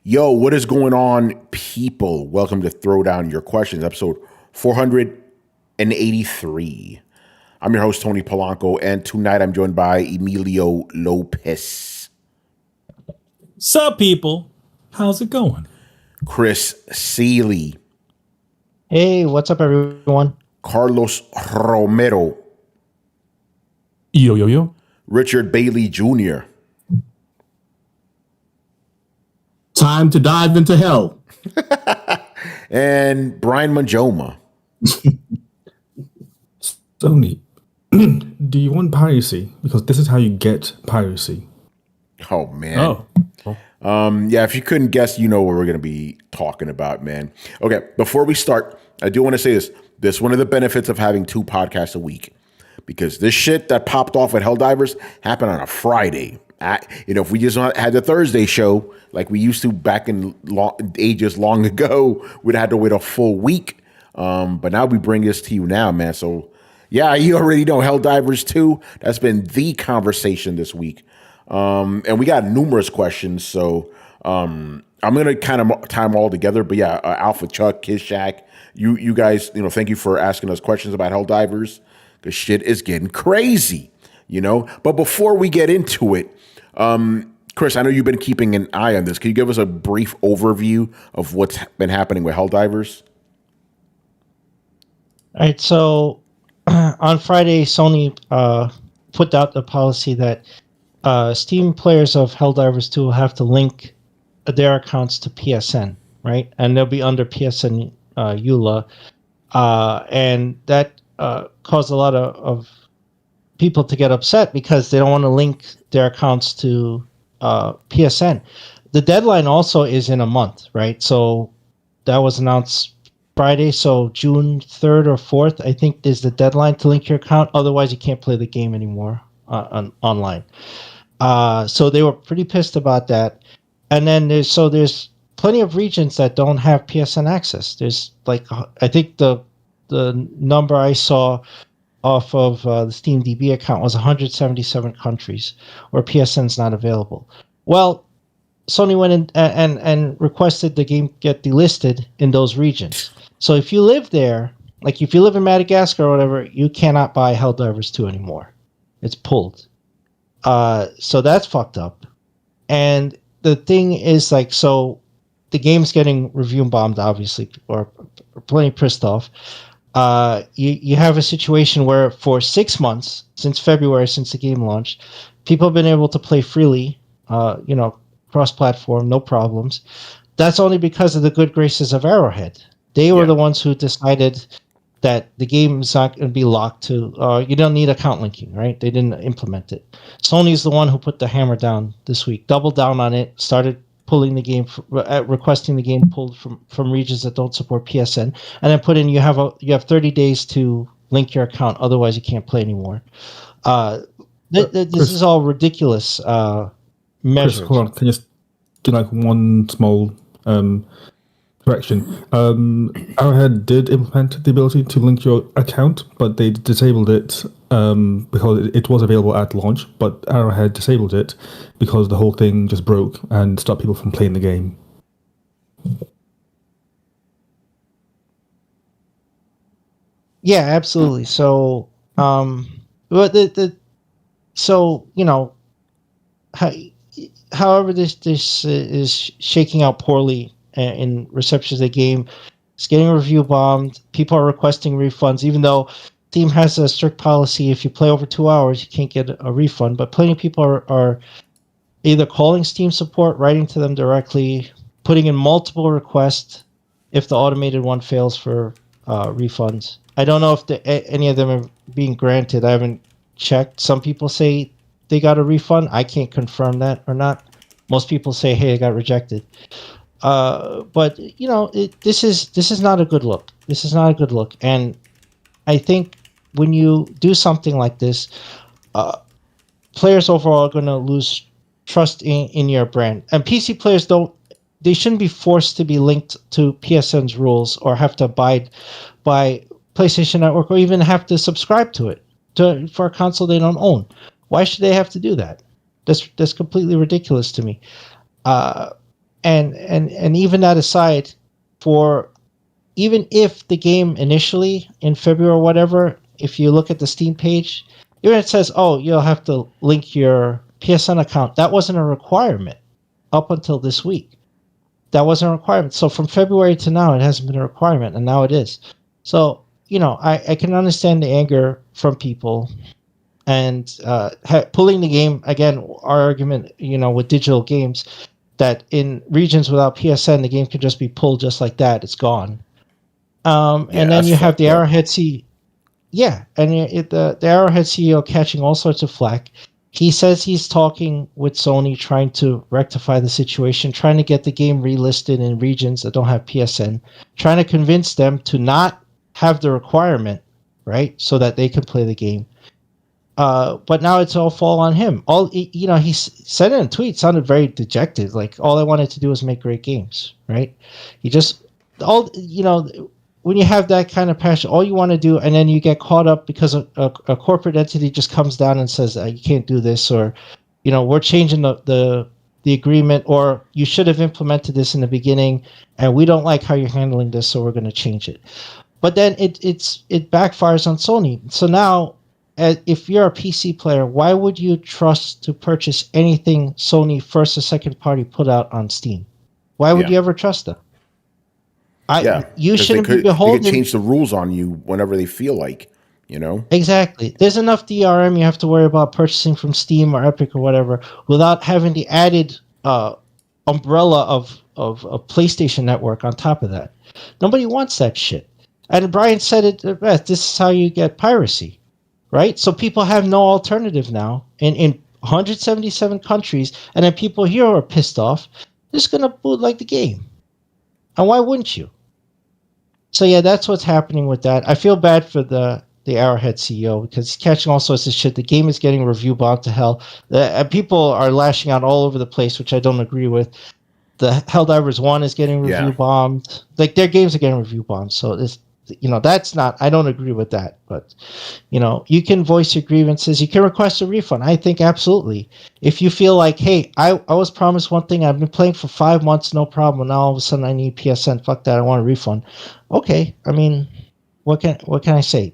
Yo, what is going on, people? Welcome to Throwdown Your Questions, episode 483. I'm your host, Tony Polanco, and tonight I'm joined by Emilio Lopez. Sup, people? How's it going? Chris Seeley. Hey, what's up, everyone? Carlos Romero. Yo. Richard Bailey Jr. Time to dive into hell. And Brian Manjoma. Sony, do you want piracy? Because this is how you get piracy. Oh, man. Yeah, if you couldn't guess, you know what we're going to be talking about, man. Okay, before we start, I do want to say this. This is one of the benefits of having 2 podcasts a week. Because this shit that popped off at Helldivers happened on a Friday. If we just had the Thursday show like we used to back in ages long ago, we'd have to wait a full week. But now we bring this to you now, man. So, yeah, you already know Helldivers 2. That's been the conversation this week. And we got numerous questions. So I'm going to kind of tie them all together. But, yeah, Alpha Chuck, Kiss Shack, you guys, thank you for asking us questions about Helldivers. Because shit is getting crazy, But before we get into it, Chris, I know you've been keeping an eye on this. Can you give us a brief overview of what's been happening with Helldivers? All right, so on Friday, Sony put out the policy that Steam players of Helldivers 2 will have to link their accounts to PSN, right? And they'll be under PSN EULA. And that caused a lot of people to get upset because they don't want to link their accounts to PSN. The deadline also is in a month, right? So that was announced Friday, so June 3rd or 4th, I think, is the deadline to link your account. Otherwise, you can't play the game anymore online. So they were pretty pissed about that. And then there's plenty of regions that don't have PSN access. There's I think the number I saw off of the SteamDB account was 177 countries where PSN's not available. Well, Sony went in and requested the game get delisted in those regions. So if you live there, like if you live in Madagascar or whatever, you cannot buy Helldivers 2 anymore. It's pulled. So that's fucked up. And the thing is, so the game's getting review bombed, obviously, or plenty pissed off. You have a situation where for 6 months, since February, since the game launched, people have been able to play freely, cross-platform, no problems. That's only because of the good graces of Arrowhead. They were the ones who decided that the game is not going to be locked to, you don't need account linking, right? They didn't implement it. Sony's the one who put the hammer down this week, doubled down on it, started pulling the game, requesting the game pulled from regions that don't support PSN, and then put in you have 30 days to link your account, otherwise you can't play anymore. This is all ridiculous measures. Chris, hold on, can you just do one small correction? Arrowhead did implement the ability to link your account, but they disabled it because it was available at launch, but Arrowhead disabled it because the whole thing just broke and stopped people from playing the game. Yeah, absolutely. So, however this is shaking out poorly in reception of the game, it's getting review bombed. People are requesting refunds, even though Steam has a strict policy. If you play over 2 hours, you can't get a refund. But plenty of people are either calling Steam support, writing to them directly, putting in multiple requests if the automated one fails for refunds. I don't know if any of them are being granted. I haven't checked. Some people say they got a refund. I can't confirm that or not. Most people say, hey, I got rejected. But this is not a good look. This is not a good look. And I think when you do something like this, players overall are going to lose trust in your brand. And PC players they shouldn't be forced to be linked to PSN's rules or have to abide by PlayStation Network or even have to subscribe to it for a console they don't own. Why should they have to do that? That's completely ridiculous to me. And even that aside, even if the game initially in February or whatever, if you look at the Steam page, even it says, oh, you'll have to link your PSN account. That wasn't a requirement up until this week. That wasn't a requirement. So from February to now, it hasn't been a requirement, and now it is. So, I can understand the anger from people and pulling the game, again, our argument, with digital games, that in regions without PSN, the game could just be pulled just like that. It's gone. And then you have the Arrowhead CEO. Yeah, and the Arrowhead CEO catching all sorts of flack. He says he's talking with Sony, trying to rectify the situation, trying to get the game relisted in regions that don't have PSN, trying to convince them to not have the requirement, right, so that they can play the game. But now it's all fall on him. He said in a tweet, sounded very dejected. Like, all I wanted to do was make great games, right? When you have that kind of passion, all you want to do, and then you get caught up because a corporate entity just comes down and says, you can't do this, or, we're changing the agreement, or you should have implemented this in the beginning, and we don't like how you're handling this, so we're going to change it. But then it backfires on Sony. So now, if you're a PC player, why would you trust to purchase anything Sony first or second party put out on Steam? Why would you ever trust them? You shouldn't be beholden. They could change the rules on you whenever they feel like, Exactly. There's enough DRM you have to worry about purchasing from Steam or Epic or whatever without having the added umbrella of a PlayStation Network on top of that. Nobody wants that shit. And Brian said it best. This is how you get piracy. Right? So people have no alternative now in 177 countries, and then people here are pissed off. They're just going to bootleg the game. And why wouldn't you? So, yeah, that's what's happening with that. I feel bad for the Arrowhead CEO because he's catching all sorts of shit. The game is getting review bombed to hell. People are lashing out all over the place, which I don't agree with. The Helldivers 1 is getting review bombed. Like, their games are getting review bombed. So, that's not, I don't agree with that. But, you can voice your grievances. You can request a refund. I think absolutely. If you feel like, hey, I was promised one thing. I've been playing for 5 months, no problem. Now all of a sudden I need PSN. Fuck that. I want a refund. Okay. I mean, what can I say?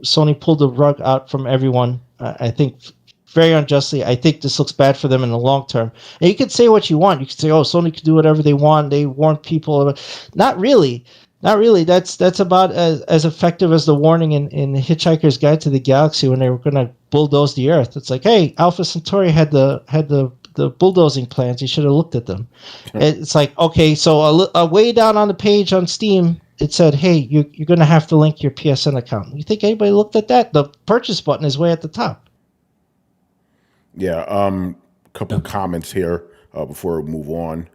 Sony pulled the rug out from everyone. I think very unjustly. I think this looks bad for them in the long term. And you can say what you want. You can say, oh, Sony can do whatever they want. They warn people. Not really. Not really. That's about as effective as the warning in Hitchhiker's Guide to the Galaxy when they were going to bulldoze the Earth. It's like, hey, Alpha Centauri had the bulldozing plans. You should have looked at them. It's like, okay, so way down on the page on Steam, it said, hey, you're going to have to link your PSN account. You think anybody looked at that? The purchase button is way at the top. Yeah. Couple of comments here before we move on.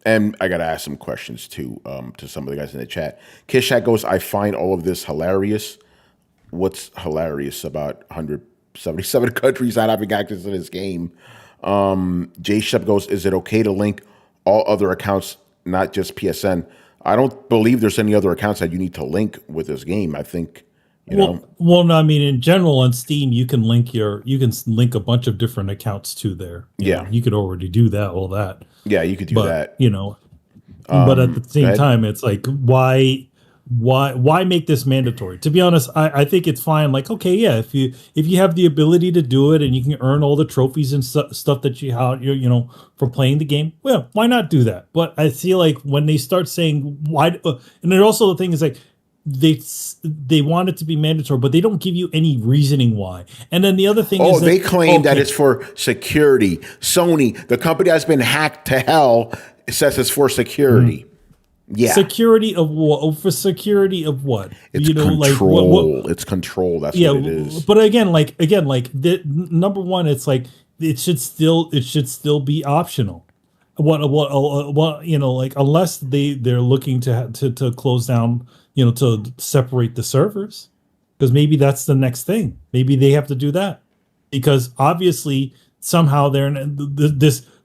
And I got to ask some questions too to some of the guys in the chat. Kishat goes, I find all of this hilarious. What's hilarious about 177 countries not having access to this game? J Shep goes, is it okay to link all other accounts, not just PSN? I don't believe there's any other accounts that you need to link with this game. I think, Well, no, I mean, in general on Steam, you can link a bunch of different accounts to there. You could already do that, all that. Yeah, you could do that. But at the same time, it's like, why make this mandatory? To be honest, I think it's fine. Like, okay, yeah, if you have the ability to do it and you can earn all the trophies and stuff that you for playing the game, well, why not do that? But I feel like when they start saying why, and then also the thing is like, they want it to be mandatory, but they don't give you any reasoning why. And then the other thing is they claim that it's for security. Sony, the company that's been hacked to hell, says it's for security. Yeah, security of what? For security of what? It's control. It's control. That's what it is. But again, the number one, it's like it should still be optional. What unless they're looking to close down, to separate the servers, because maybe that's the next thing. Maybe they have to do that because obviously somehow they're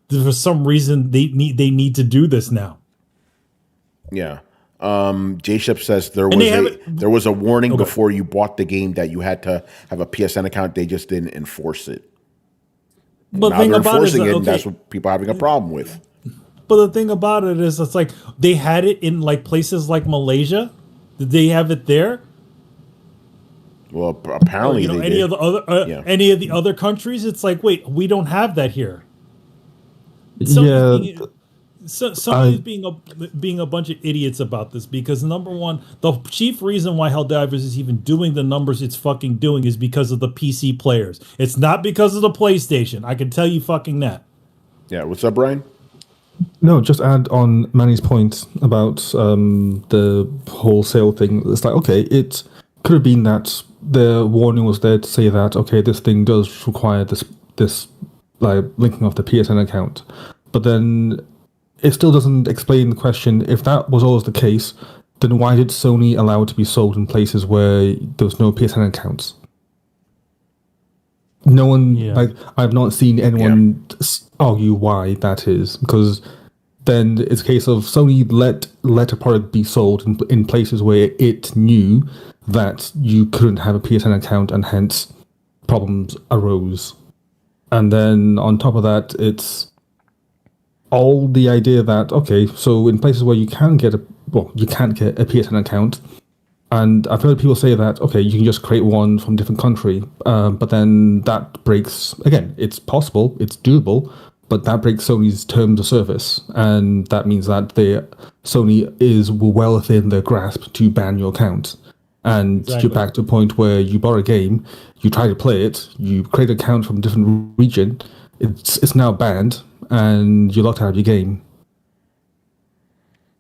for some reason they need to do this now. Yeah. J Shep says there was a warning before you bought the game that you had to have a PSN account. They just didn't enforce it. But now thing they're about enforcing it, it, and that's what people are having a problem with. But the thing about it is, it's like they had it in like places like Malaysia. Did they have it there? Well, apparently they any did. of the other any of the other countries. It's like, wait, we don't have that here. Somebody's being a bunch of idiots about this, because number one, the chief reason why Helldivers is even doing the numbers it's fucking doing is because of the PC players. It's not because of the PlayStation. I can tell you fucking that. Yeah, what's up, Brian? No, just add on Manny's point about the wholesale thing. It's like, okay, it could have been that the warning was there to say that, okay, this thing does require this like linking of the PSN account, but then it still doesn't explain the question. If that was always the case, then why did Sony allow it to be sold in places where there was no PSN accounts? No one, I've not seen anyone argue why that is, because then it's a case of Sony let a product be sold in places where it knew that you couldn't have a PSN account, and hence problems arose. And then on top of that, it's all the idea that, okay, so in places where you can't get a PSN account, and I've heard people say that, okay, you can just create one from a different country, but then that breaks, again, it's possible, it's doable, but that breaks Sony's terms of service, and that means that Sony is well within their grasp to ban your account. And you're back to a point where you borrow a game, you try to play it, you create an account from a different region, it's now banned, and you're locked out of your game.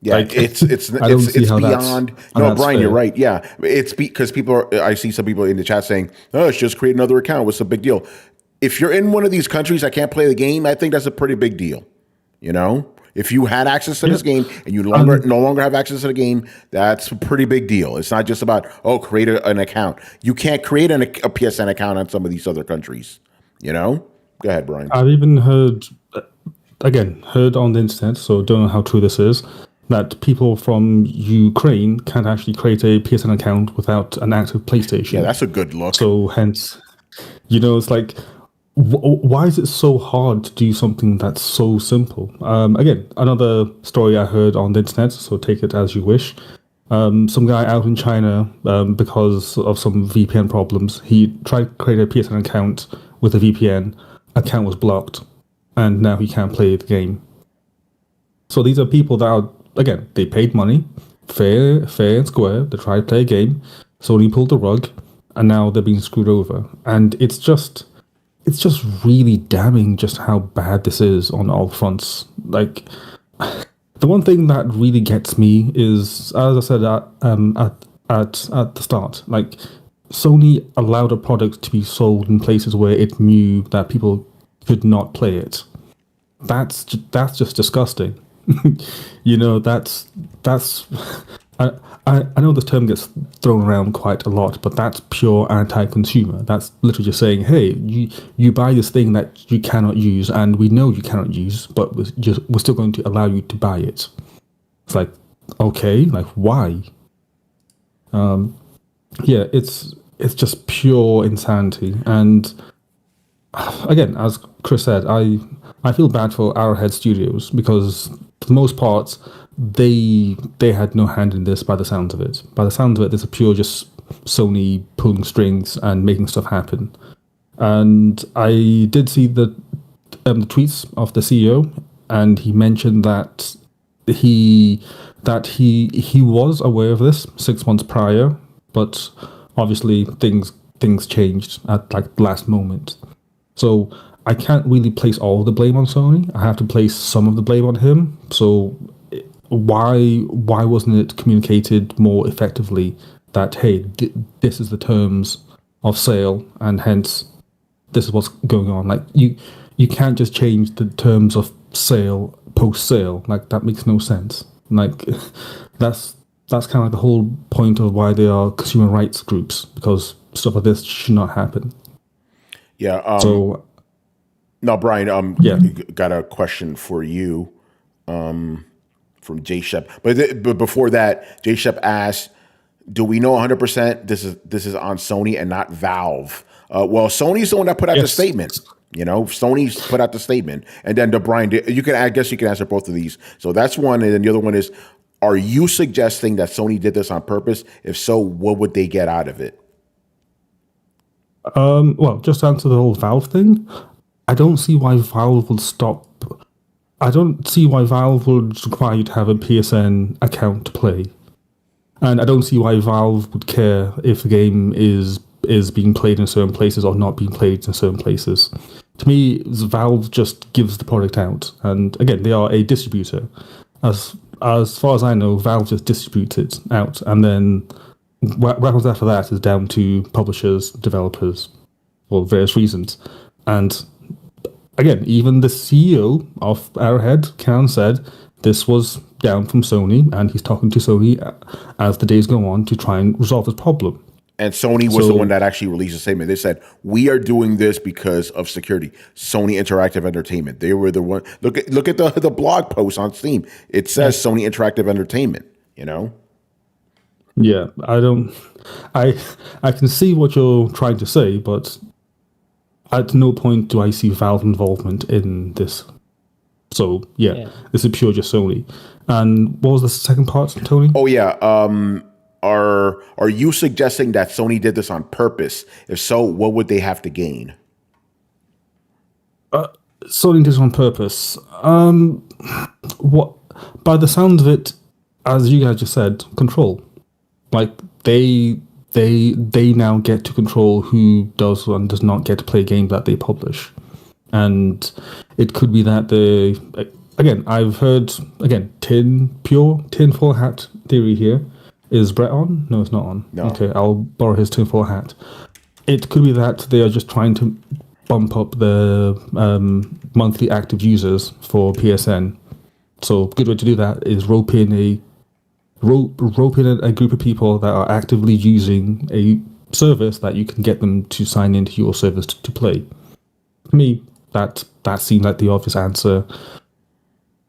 Yeah, like, it's beyond. No, Brian, fair. You're right. Yeah, it's because I see some people in the chat saying, "Oh, it's just create another account. What's the big deal?" If you're in one of these countries that can't play the game, I think that's a pretty big deal. You know, if you had access to this game and you no longer have access to the game, that's a pretty big deal. It's not just about create an account. You can't create a PSN account on some of these other countries. You know, go ahead, Brian. I've even heard on the internet, so don't know how true this is, that people from Ukraine can't actually create a PSN account without an active PlayStation. Yeah, that's a good look. So hence, it's like, why is it so hard to do something that's so simple? Again, another story I heard on the internet, so take it as you wish. Some guy out in China, because of some VPN problems, he tried to create a PSN account with a VPN. Account was blocked, and now he can't play the game. So these are people that are, again, they paid money, fair and square. They tried to play a game. Sony pulled the rug, and now they're being screwed over. And it's just really damning just how bad this is on all fronts. Like, the one thing that really gets me is, as I said at the start, like, Sony allowed a product to be sold in places where it knew that people could not play it. That's just disgusting. That's I know this term gets thrown around quite a lot, but that's pure anti-consumer. That's literally just saying, hey, you buy this thing that you cannot use, and we know you cannot use, but we're still going to allow you to buy it. It's like, okay, like, why? Yeah, it's just pure insanity. And again, as Chris said, I feel bad for Arrowhead Studios, because for the most part, they had no hand in this by the sounds of it. By the sounds of it, it's a pure just Sony pulling strings and making stuff happen. And I did see the tweets of the CEO, and he mentioned that he was aware of this 6 months prior, but obviously things changed at like the last moment. So I can't really place all the blame on Sony. I have to place some of the blame on him. So why wasn't it communicated more effectively that, hey, this is the terms of sale, and hence this is what's going on? Like, you can't just change the terms of sale post sale. Like, that makes no sense. Like, that's kind of like the whole point of why they are consumer rights groups, because stuff like this should not happen. Yeah. So now, Brian, got a question for you from J Shep. But before that, J Shep asked, "Do we know 100% this is on Sony and not Valve?" Well, Sony's the one that put out the statement. Sony's put out the statement, and then Brian, I guess you can answer both of these. So that's one, and then the other one is, are you suggesting that Sony did this on purpose? If so, what would they get out of it? Well, just to answer the whole Valve thing, I don't see why Valve would stop. I don't see why Valve would require you to have a PSN account to play, and I don't see why Valve would care if the game is being played in certain places or not being played in certain places. To me, Valve just gives the product out, and again, they are a distributor. As far as I know, Valve just distributes it out, and then what happens after that is down to publishers, developers, for various reasons. And again, even the CEO of Arrowhead, Can, said this was down from Sony, and he's talking to Sony as the days go on to try and resolve this problem. And Sony was the one that actually released a statement. They said, we are doing this because of security. Sony Interactive Entertainment. They were the one. Look at the blog post on Steam. It says Sony Interactive Entertainment, Yeah, I can see what you're trying to say, but at no point do I see Valve involvement in this. So, yeah. This is pure just Sony. And what was the second part, Tony? Oh, yeah. Are you suggesting that Sony did this on purpose? If so, what would they have to gain? Sony did this on purpose. What? By the sound of it, as you guys just said, control. Like they now get to control who does and does not get to play games that they publish, and it could be that I've heard tinfoil hat theory here. Is Brett on? No, it's not on. No. Okay, I'll borrow his tinfoil hat. It could be that they are just trying to bump up the monthly active users for PSN. So a good way to do that is rope in a group of people that are actively using a service that you can get them to sign into your service to play. To me, that seemed like the obvious answer.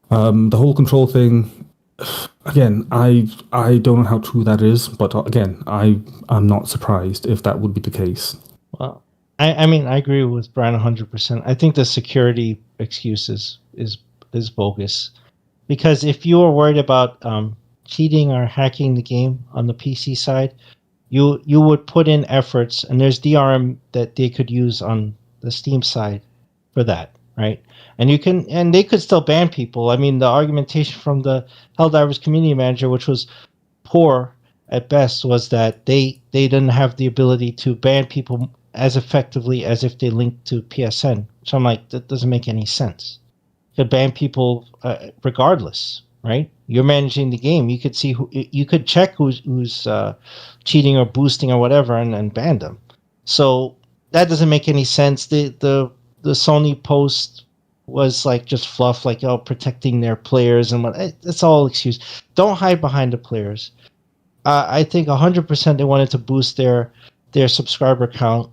The whole control thing, again, I don't know how true that is, but again, I'm not surprised if that would be the case. Well, I mean, I agree with Brian 100%. I think the security excuse is bogus, because if you are worried about cheating or hacking the game on the PC side, you would put in efforts, and there's DRM that they could use on the Steam side for that, right? And they could still ban people. I mean, the argumentation from the Helldivers community manager, which was poor at best, was that they didn't have the ability to ban people as effectively as if they linked to PSN. So I'm like, that doesn't make any sense. You could ban people regardless, right? You're managing the game. You could see you could check who's cheating or boosting or whatever, and ban them. So that doesn't make any sense. The Sony post was like just fluff, like protecting their players and what. It's all excuse. Don't hide behind the players. I think 100% they wanted to boost their subscriber count,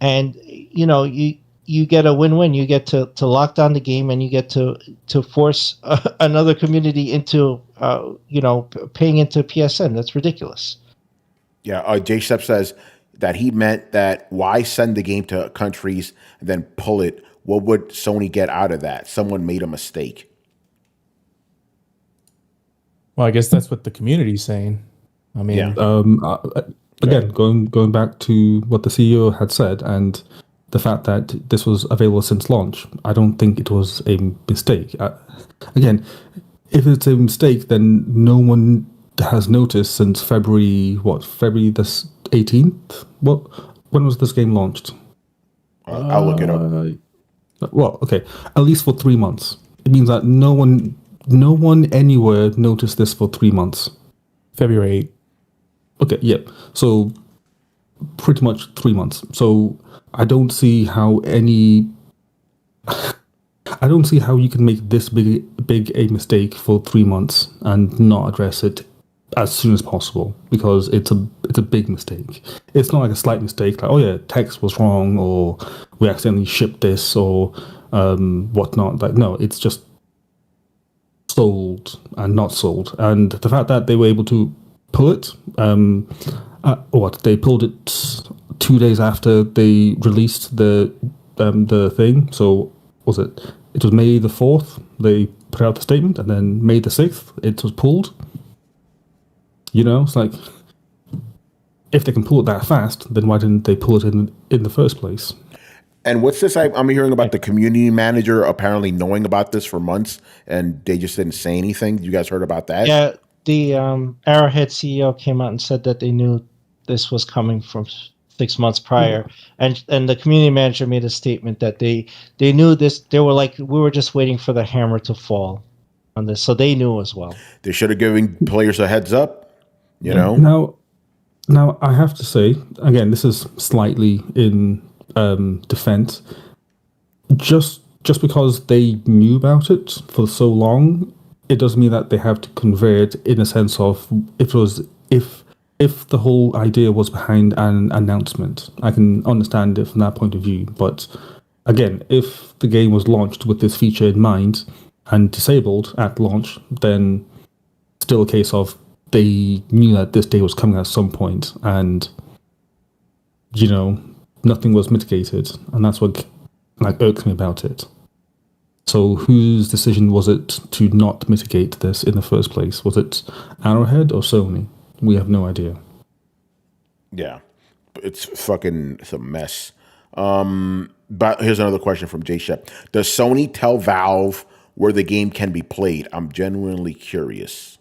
and you get a win-win. You get to lock down the game, and you get to force another community into paying into PSN. That's ridiculous. Yeah, J-Step says that he meant that why send the game to countries and then pull it? What would Sony get out of that? Someone made a mistake. Well, I guess that's what the community's saying. I mean, again, going back to what the CEO had said and the fact that this was available since launch, I don't think it was a mistake. Again, if it's a mistake, then no one has noticed since February the 18th? When was this game launched? I'll look it up. Well, okay, at least for 3 months. It means that no one anywhere noticed this for 3 months. February 8th. Okay, yeah. So pretty much 3 months. So I don't see how you can make this big a mistake for 3 months and not address it as soon as possible, because it's a big mistake. It's not like a slight mistake, like, oh yeah, text was wrong, or we accidentally shipped this, or whatnot. Like, no, it's just sold and not sold. And the fact that they were able to pull it, they pulled it 2 days after they released the the thing. So was it? It was May the 4th. They put out the statement, and then May the 6th, it was pulled. You know, it's like, if they can pull it that fast, then why didn't they pull it in the first place? And what's this? I'm hearing about the community manager apparently knowing about this for months, and they just didn't say anything. You guys heard about that? Yeah, the Arrowhead CEO came out and said that they knew this was coming from 6 months prior, and the community manager made a statement that they knew this. They were like, we were just waiting for the hammer to fall on this, so they knew as well. They should have given players a heads up. You know. Now I have to say again, this is slightly in defense. Just because they knew about it for so long, it doesn't mean that they have to convey it in a sense of if the whole idea was behind an announcement. I can understand it from that point of view. But again, if the game was launched with this feature in mind and disabled at launch, then still a case of they knew that this day was coming at some point, and nothing was mitigated, and that's what irks me about it. So whose decision was it to not mitigate this in the first place? Was it Arrowhead or Sony? We have no idea. Yeah, it's a mess. But here's another question from Jay Shep. Does Sony tell Valve where the game can be played? I'm genuinely curious.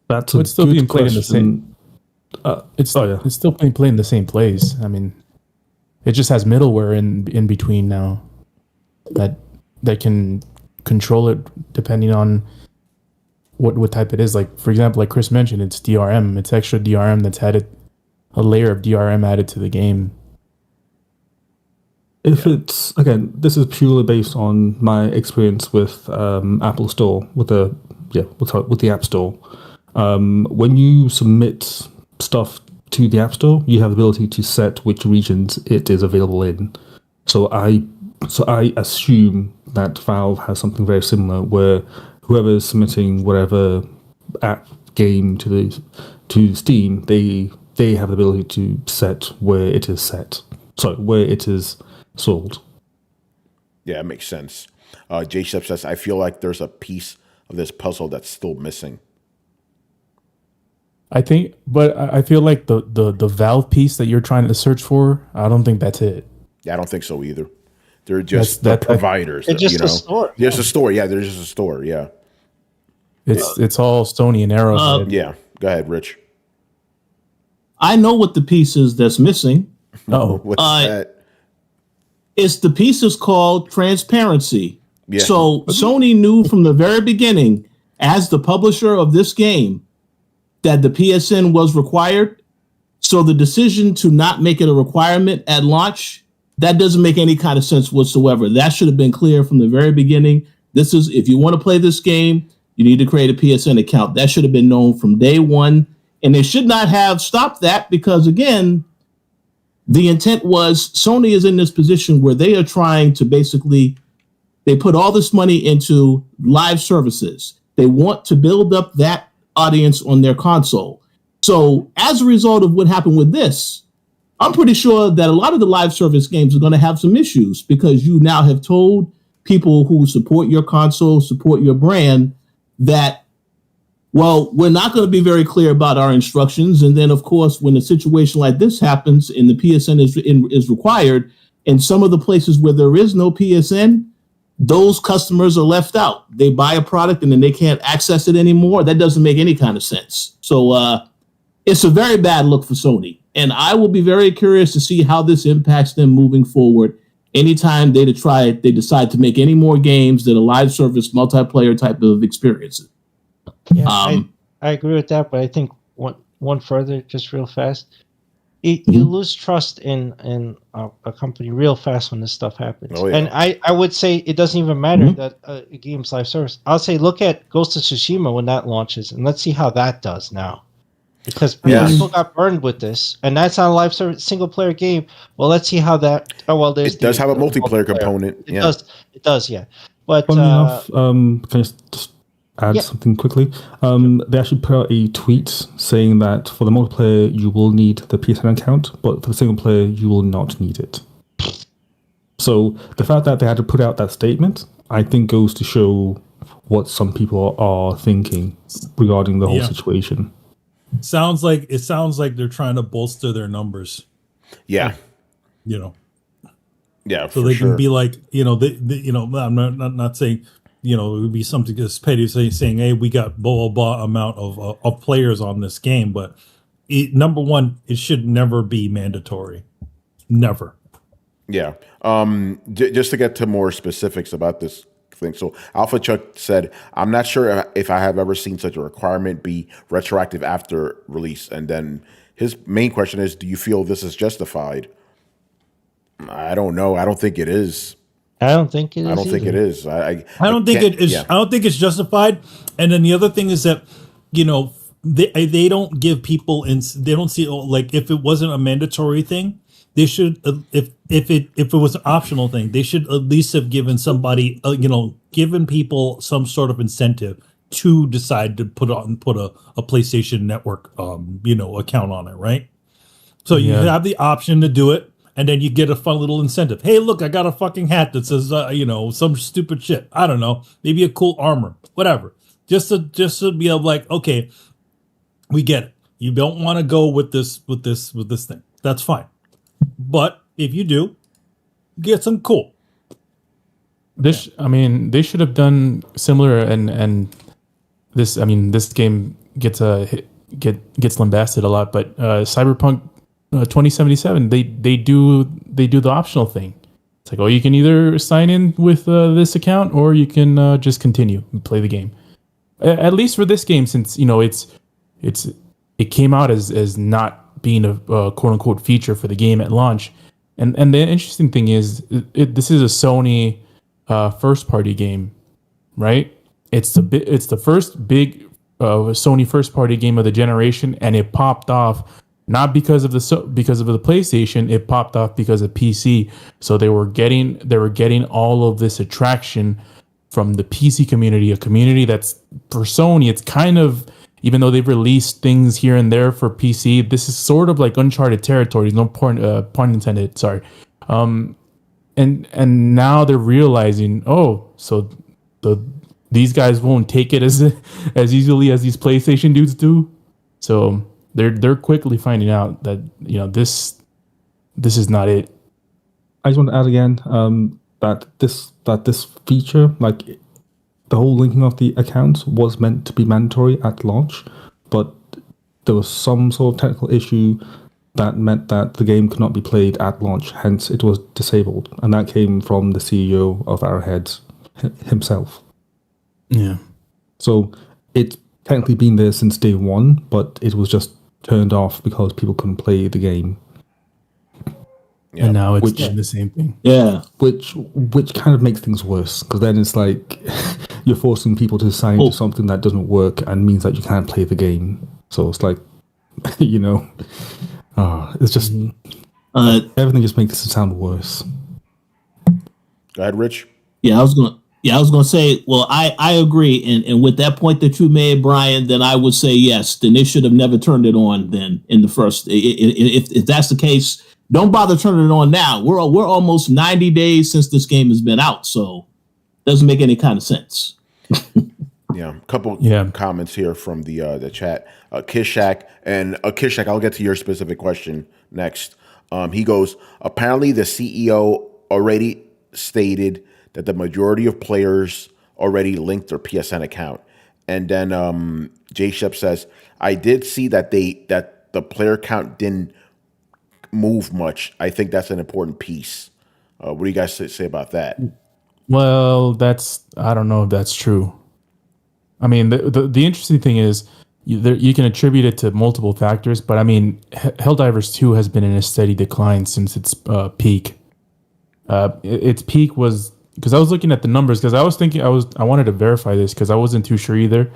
That's a it's still good being played question. in the same. It's still being played in the same place. I mean, it just has middleware in between now that can control it depending on what type it is. Like, for example, like Chris mentioned, it's DRM. It's extra DRM that's added, a layer of DRM added to the game. It's, again, this is purely based on my experience with Apple Store, with the App Store. When you submit stuff to the App Store, you have the ability to set which regions it is available in. So I assume that Valve has something very similar, where whoever is submitting whatever app game to Steam, they have the ability to set where it is where it is sold. Yeah, it makes sense. Jay Shep says, I feel like there's a piece of this puzzle that's still missing. I feel like the Valve piece that you're trying to search for, I don't think that's it. Yeah, I don't think so either. They're just the providers. They're just a store. There's a store. Yeah, there's just a store. Yeah. It's all Sony and Arrowhead. Yeah. Go ahead, Rich. I know what the piece is that's missing. What's that? It's the piece is called transparency. Yeah. So Sony knew from the very beginning, as the publisher of this game, that the PSN was required. So the decision to not make it a requirement at launch, that doesn't make any kind of sense whatsoever. That should have been clear from the very beginning. This is, if you want to play this game, you need to create a PSN account. That should have been known from day one. And they should not have stopped that because, again, the intent was Sony is in this position where they are trying to they put all this money into live services. They want to build up that audience on their console. So as a result of what happened with this, I'm pretty sure that a lot of the live service games are going to have some issues because you now have told people who support your console, support your brand, that, well, we're not going to be very clear about our instructions. And then, of course, when a situation like this happens and the PSN is required, in some of the places where there is no PSN, those customers are left out. They buy a product and then they can't access it anymore. That doesn't make any kind of sense. So it's a very bad look for Sony. And I will be very curious to see how this impacts them moving forward. Anytime they decide to make any more games that are live service multiplayer type of experiences. Yeah, I agree with that, but I think one further, just real fast. You lose trust in a company real fast when this stuff happens. Oh, yeah. And I would say it doesn't even matter that a game's live service. I'll say look at Ghost of Tsushima when that launches, and let's see how that does now. Because people got burned with this, and that's not a live service single player game. Well, let's see how that. It does have a multiplayer component. It does. Yeah. But funny enough, can I just add something quickly? They actually put out a tweet saying that for the multiplayer you will need the PSN account, but for the single player you will not need it. So the fact that they had to put out that statement, I think, goes to show what some people are thinking regarding the whole situation. Sounds like they're trying to bolster their numbers. Yeah. You know. Yeah, so they can be like, I'm not saying, it would be something as petty as saying, hey, we got blah, blah, blah amount of players on this game. But number one, it should never be mandatory. Never. Yeah. Just to get to more specifics about this thing. So Alpha Chuck said, I'm not sure if I have ever seen such a requirement be retroactive after release. And then his main question is, do you feel this is justified? I don't know. I don't think it is. I don't think it is. I don't think it is. I don't think it is. Yeah. I don't think it's justified. And then the other thing is that, they don't give people they don't see, like, if it wasn't a mandatory thing, they should, if it was an optional thing, they should at least have given somebody, given people some sort of incentive to decide to put a PlayStation Network, account on it, right? So you have the option to do it, and then you get a fun little incentive. Hey, look, I got a fucking hat that says, some stupid shit. I don't know, maybe a cool armor, whatever. Just to be like, okay, we get it. You don't want to go with this thing. That's fine. But if you do, get some cool. They should have done similar, and this game gets lambasted a lot. But Cyberpunk 2077, they do the optional thing. It's like, oh, you can either sign in with this account, or you can just continue and play the game. At least for this game, since it came out as not being a quote unquote feature for the game at launch. And the interesting thing is, this is a Sony first party game, right? It's the first big Sony first party game of the generation, and it popped off not because of the PlayStation. It popped off because of PC. So they were getting all of this attraction from the PC community, a community that's, for Sony, it's kind of, even though they've released things here and there for PC, this is sort of like uncharted territories. No pun intended. Sorry. And now they're realizing, so these guys won't take it as easily as these PlayStation dudes do. So they're quickly finding out that this is not it. I just want to add again that this feature, like, the whole linking of the accounts, was meant to be mandatory at launch, but there was some sort of technical issue that meant that the game could not be played at launch, hence it was disabled. And that came from the CEO of Arrowhead himself. Yeah. So it's technically been there since day one, but it was just turned off because people couldn't play the game. Yeah. And now it's doing the same thing. Yeah. Which kind of makes things worse, because then it's like you're forcing people to sign to something that doesn't work and means that you can't play the game. So it's like, it's just everything just makes it sound worse. Go ahead, Rich. Yeah, I was gonna say, well, I agree, and with that point that you made, Brian, then I would say yes. Then they should have never turned it on. Then in the first, if that's the case, don't bother turning it on now. We're almost 90 days since this game has been out, so it doesn't make any kind of sense. Yeah, a couple comments here from the chat. Kishak, I'll get to your specific question next. He goes, apparently the CEO already stated that the majority of players already linked their PSN account. And then J Shep says, I did see that the player count didn't move much. I think that's an important piece. What do you guys say about that? Well, I don't know if that's true. I mean, the interesting thing is you can attribute it to multiple factors, but I mean, Helldivers 2 has been in a steady decline since its peak. Its peak was, because I was looking at the numbers, because I was thinking I wanted to verify this because I wasn't too sure either.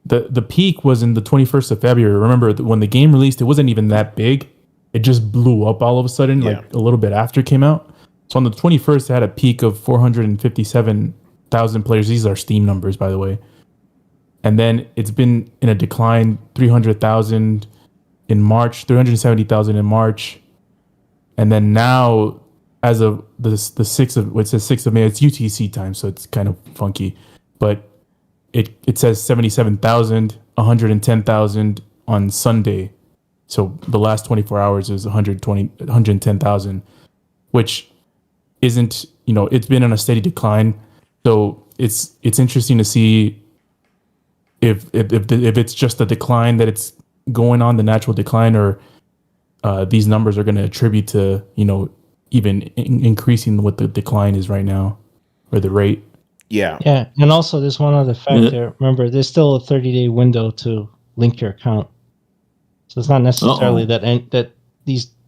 The peak was in the 21st of February. Remember, when the game released, it wasn't even that big. It just blew up all of a sudden, like a little bit after it came out. So on the 21st, it had a peak of 457,000 players. These are Steam numbers, by the way. And then it's been in a decline, 300,000 in March, 370,000 in March. And then now, as of the 6th of, it says 6th of May. It's UTC time, so it's kind of funky, but it says 77,000, 110,000 on Sunday. So the last 24 hours is 110,000, which isn't, it's been on a steady decline. So it's interesting to see if it's just the decline that it's going on, the natural decline, or these numbers are going to attribute to, even increasing what the decline is right now, or the rate. Yeah. Yeah. And also there's one other factor. Remember, there's still a 30-day window to link your account. So it's not necessarily that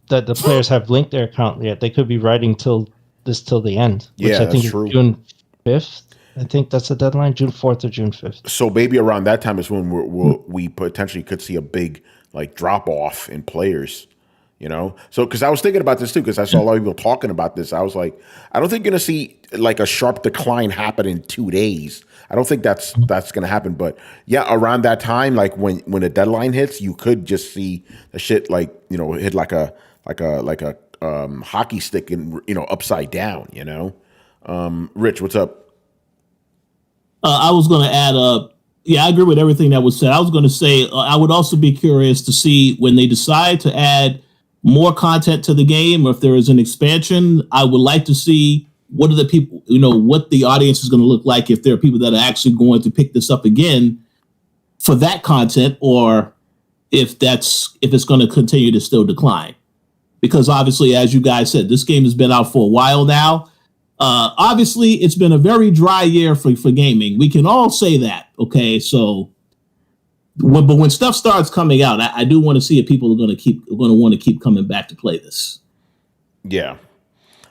the players have linked their account yet. They could be writing till the end, which I think is June 5th. I think that's the deadline, June 4th or June 5th. So maybe around that time is when we potentially could see a big drop off in players, So because I was thinking about this too, because I saw a lot of people talking about this. I was like, I don't think you're going to see a sharp decline happen in 2 days. I don't think that's going to happen. But yeah, around that time, when the deadline hits, you could just see the shit hit like a hockey stick and upside down. Rich, what's up? I was going to add I agree with everything that was said. I was going to say I would also be curious to see when they decide to add more content to the game, or if there is an expansion. I would like to see what are the people, what the audience is going to look like, if there are people that are actually going to pick this up again for that content, or if it's going to continue to still decline. Because obviously, as you guys said, this game has been out for a while now. Obviously, it's been a very dry year for gaming. We can all say that. Okay, so but when stuff starts coming out, I do want to see if people are going to want to keep coming back to play this. Yeah.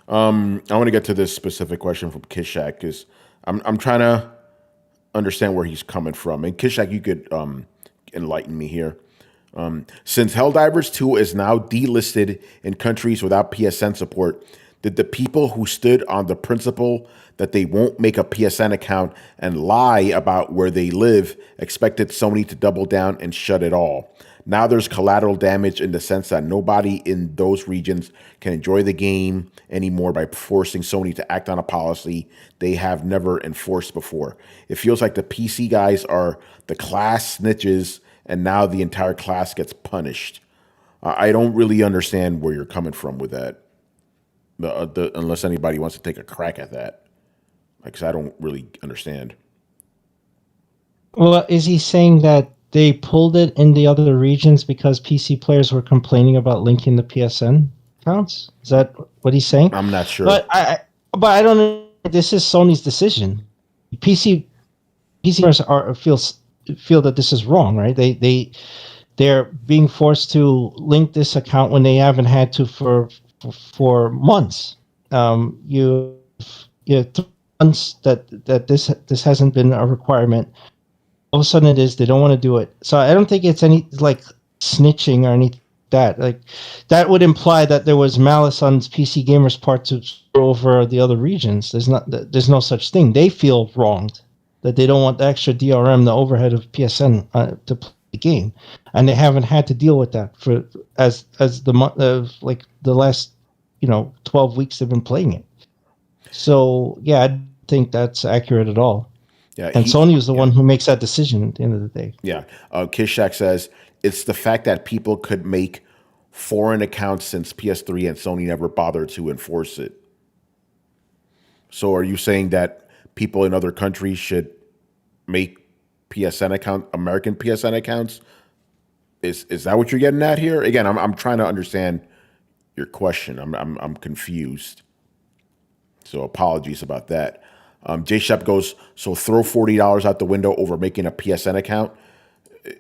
I want to get to this specific question from Kishak because I'm trying to understand where he's coming from. And Kishak, you could enlighten me here. Since Helldivers 2 is now delisted in countries without PSN support, did the people who stood on the principle that they won't make a PSN account and lie about where they live expected Sony to double down and shut it all? Now there's collateral damage in the sense that nobody in those regions can enjoy the game anymore by forcing Sony to act on a policy they have never enforced before. It feels like the PC guys are the class snitches, and now the entire class gets punished. I don't really understand where you're coming from with that, unless anybody wants to take a crack at that, because I don't really understand. Well, is he saying that they pulled it in the other regions because PC players were complaining about linking the PSN accounts? Is that what he's saying? I'm not sure. But I don't know. This is Sony's decision. PC players feel that this is wrong, right? They're being forced to link this account when they haven't had to for months. You 3 months that this hasn't been a requirement. All of a sudden it is. They don't want to do it. So I don't think it's any snitching or anything that would imply that there was malice on PC gamers' part to screw over the other regions. There's no such thing. They feel wronged that they don't want the extra DRM, the overhead of PSN to play the game, and they haven't had to deal with that for as the month of the last 12 weeks they've been playing it. So yeah, I don't think that's accurate at all. Yeah, and Sony is the one who makes that decision at the end of the day. Yeah. Kishak says it's the fact that people could make foreign accounts since PS3 and Sony never bothered to enforce it. So are you saying that people in other countries should make American PSN accounts? Is that what you're getting at here? Again, I'm trying to understand your question. I'm confused. So apologies about that. J Shep goes, so throw $40 out the window over making a PSN account.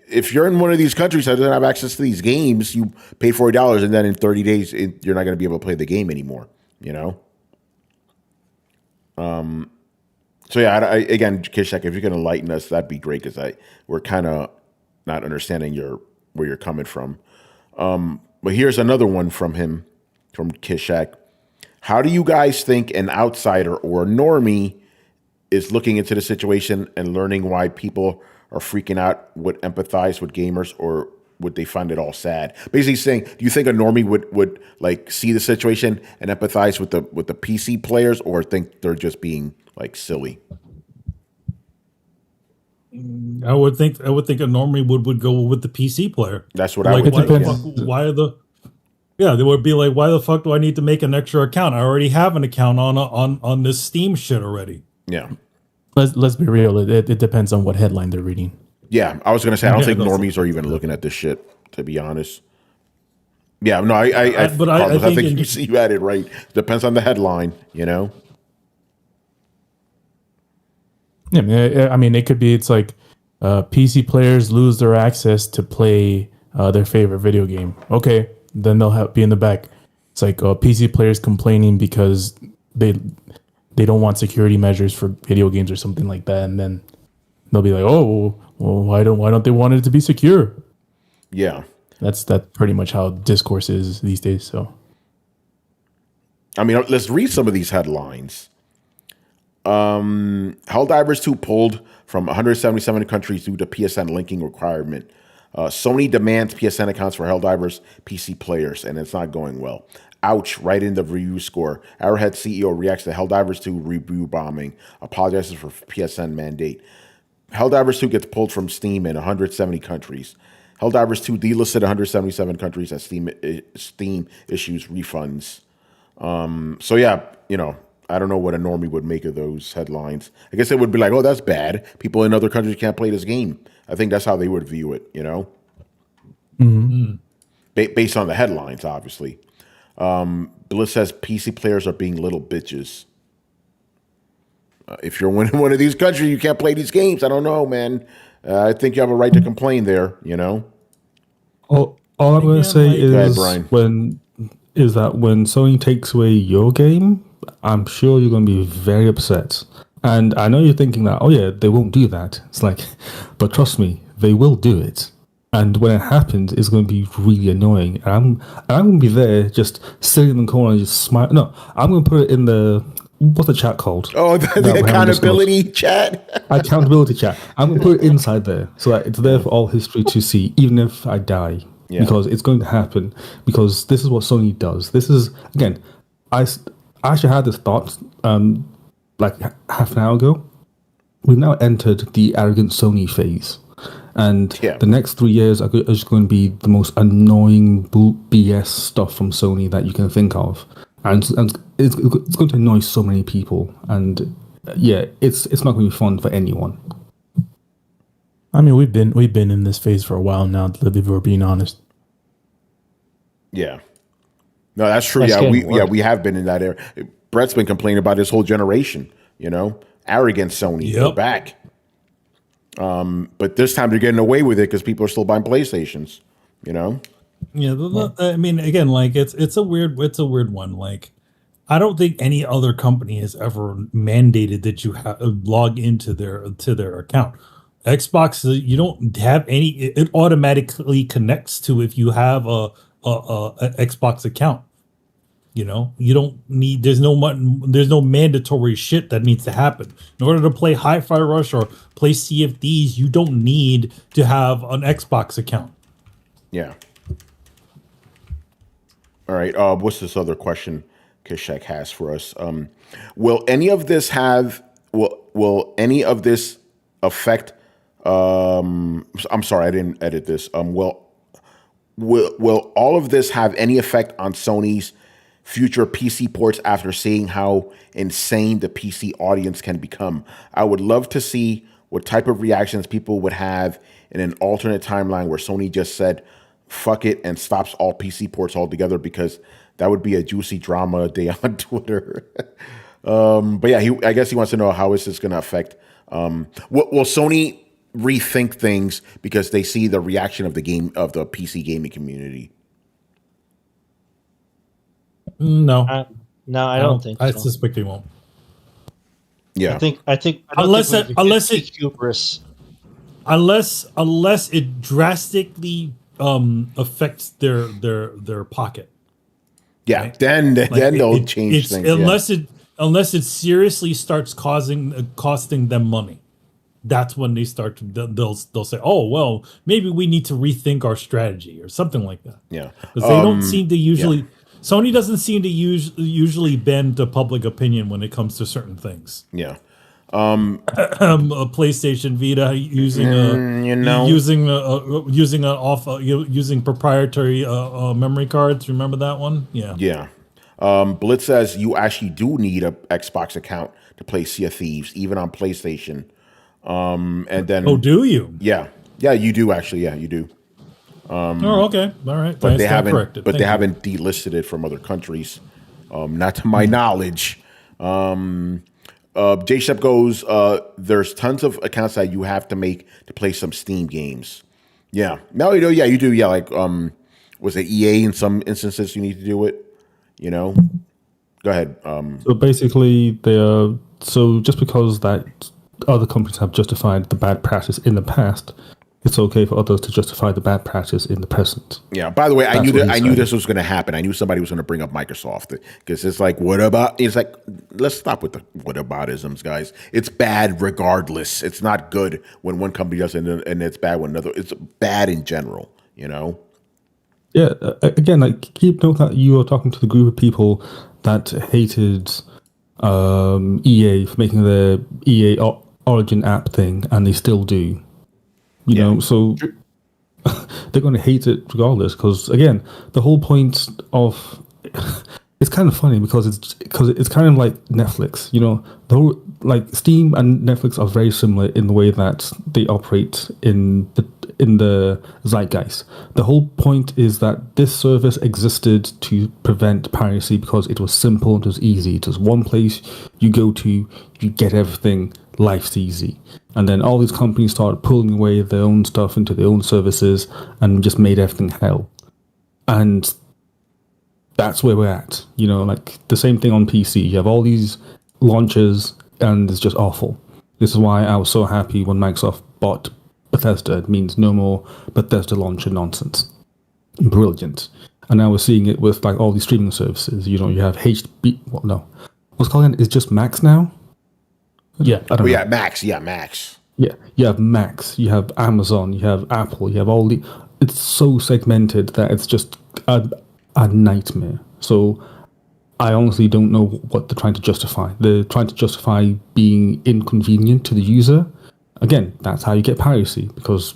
If you're in one of these countries that doesn't have access to these games, you pay $40 and then in 30 days you're not going to be able to play the game anymore. So yeah, again, Kishak, if you can enlighten us, that'd be great because we're kind of not understanding where you're coming from. But here's another one from Kishak. How do you guys think an outsider or a normie is looking into the situation and learning why people are freaking out would empathize with gamers or would they find it all sad? Basically saying, do you think a normie would like see the situation and empathize with the PC players, or think they're just being like silly? I would think a normie would go with the PC player. That's what I would think. They would be like, why the fuck do I need to make an extra account? I already have an account on this Steam shit already. Yeah. Let's be real. It depends on what headline they're reading. Yeah, I was gonna say I don't think normies are even looking at this shit, to be honest. Yeah, no, I think you had it right. Depends on the headline, you know. Yeah, I mean, it could be. It's like PC players lose their access to play their favorite video game. Okay, then they'll be in the back. It's like PC players complaining because they don't want security measures for video games or something like that, and then they'll be like, oh, well, why don't they want it to be secure? Yeah, that's pretty much how discourse is these days. So, I mean, let's read some of these headlines. Helldivers 2 pulled from 177 countries due to PSN linking requirement. Sony demands PSN accounts for Helldivers PC players, and it's not going well. Ouch, right in the review score. Arrowhead CEO reacts to Helldivers 2 review bombing, apologizes for PSN mandate. Helldivers 2 gets pulled from Steam in 170 countries. Helldivers 2 delisted 177 countries as Steam issues refunds. So yeah, you know, I don't know what a normie would make of those headlines. I guess it would be like, oh, that's bad. People in other countries can't play this game. I think that's how they would view it, you know? Mm-hmm. Based on the headlines, obviously. Bliss says PC players are being little bitches. If you're in one of these countries, you can't play these games. I don't know, man. I think you have a right to complain there, you know? All I'm going to say is ahead, when Sony takes away your game, I'm sure you're going to be very upset. And I know you're thinking that, oh yeah, they won't do that. It's like, but trust me, they will do it. And when it happens, it's going to be really annoying. And I'm going to be there just sitting in the corner and just smile. No, I'm going to put it in the, what's the chat called? Oh, the accountability chat? Accountability chat. I'm going to put it inside there so that it's there for all history to see, even if I die. Yeah. Because it's going to happen. Because this is what Sony does. This is, again, I actually had this thought like half an hour ago. We've now entered the arrogant Sony phase. And the next 3 years are just going to be the most annoying BS stuff from Sony that you can think of. And it's going to annoy so many people. And yeah, it's not going to be fun for anyone. I mean, we've been in this phase for a while now, if we're being honest. Yeah. No, that's true. We have been in that era. Brett's been complaining about this whole generation, you know? Arrogant Sony. Yep. Go back. But this time they're getting away with it because people are still buying PlayStations, you know? Yeah, I mean, again, like it's a weird one. Like, I don't think any other company has ever mandated that you log into their account. Xbox, you don't have any. It automatically connects to if you have a Xbox account. You know, you don't need. There's no mandatory shit that needs to happen in order to play Hi-Fi Rush or play CFDs. You don't need to have an Xbox account. Yeah. All right. What's this other question Kishak has for us? Will any of this affect? I'm sorry, I didn't edit this. Will all of this have any effect on Sony's future PC ports after seeing how insane the PC audience can become? I would love to see what type of reactions people would have in an alternate timeline where Sony just said, fuck it, and stops all PC ports altogether, because that would be a juicy drama day on Twitter. But yeah, I guess he wants to know, how is this going to affect? Will Sony rethink things because they see the reaction of the PC gaming community? No, I don't think so. I suspect they won't. Yeah, I think unless it's hubris, unless it drastically affects their pocket. Yeah, right? then they'll change things. Unless it seriously starts costing them money. that's when they start to they'll say, oh well, maybe we need to rethink our strategy or something like that. Yeah, because they don't seem to usually. Sony doesn't seem to usually bend to public opinion when it comes to certain things. Yeah. A PlayStation Vita using proprietary memory cards. Remember that one? Yeah. Yeah. Blitz says you actually do need a Xbox account to play Sea of Thieves, even on PlayStation. And then do you? Yeah, you do actually. Yeah, you do. Okay, all right. But they haven't. But they haven't delisted it from other countries, not to my knowledge. J Shep goes, there's tons of accounts that you have to make to play some Steam games. Yeah. No, yeah, you do. Yeah, like was it EA in some instances you need to do it? Go ahead. So basically, so just because that other companies have justified the bad practice in the past, it's okay for others to justify the bad practice in the present. Yeah. By the way, I knew this was going to happen. I knew somebody was going to bring up Microsoft because it's like, what about? It's like, let's stop with the whataboutisms, guys. It's bad regardless. It's not good when one company does it and it's bad when another. It's bad in general. Yeah. Again, like keep note that you are talking to the group of people that hated EA for making their EA Origin app thing, and they still do. You know, so they're going to hate it regardless. Because again, the whole point of it's kind of funny because it's kind of like Netflix. The whole, like Steam and Netflix are very similar in the way that they operate in the zeitgeist. The whole point is that this service existed to prevent piracy because it was simple, it was easy. It was one place you go to, you get everything. Life's easy. And then all these companies started pulling away their own stuff into their own services and just made everything hell. And that's where we're at. Like the same thing on PC. You have all these launches and it's just awful. This is why I was so happy when Microsoft bought Bethesda. It means no more Bethesda launcher nonsense. Brilliant. And now we're seeing it with like all these streaming services. You have HB. What? No. What's calling it? It's just Max now? Yeah. Yeah, Max. Yeah, Max. Yeah. You have Max. You have Amazon. You have Apple. You have all the. It's so segmented that it's just a nightmare. So I honestly don't know what they're trying to justify. They're trying to justify being inconvenient to the user. Again, that's how you get piracy because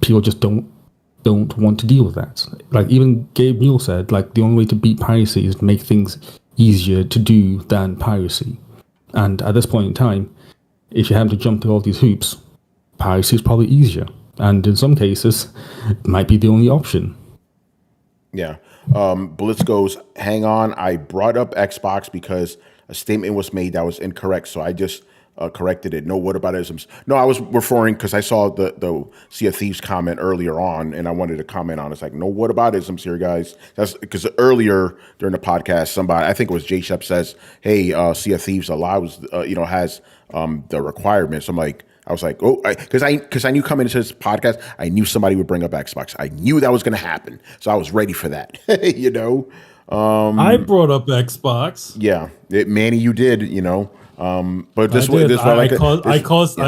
people just don't want to deal with that. Like even Gabe Newell said, like the only way to beat piracy is to make things easier to do than piracy. And at this point in time, if you have to jump through all these hoops, piracy is probably easier. And in some cases, it might be the only option. Yeah. Blitz goes, hang on. I brought up Xbox because a statement was made that was incorrect. So I just corrected it. No whataboutisms. No, I was referring because I saw the Sea of Thieves comment earlier on, and I wanted to comment on it. It's like, no whataboutisms here, guys. That's because earlier during the podcast, somebody, I think it was J Shep, says, hey, Sea of Thieves allows, has the requirements. I was like, oh, because I knew coming into this podcast, I knew somebody would bring up Xbox. I knew that was going to happen, so I was ready for that. I brought up Xbox. Yeah, Manny, you did. But this way, I caused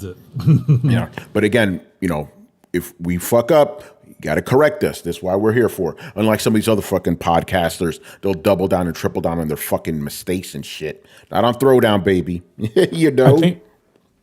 it. Yeah, but again, if we fuck up, you got to correct us. That's why we're here for. Unlike some of these other fucking podcasters, they'll double down and triple down on their fucking mistakes and shit. Not on Throwdown, baby.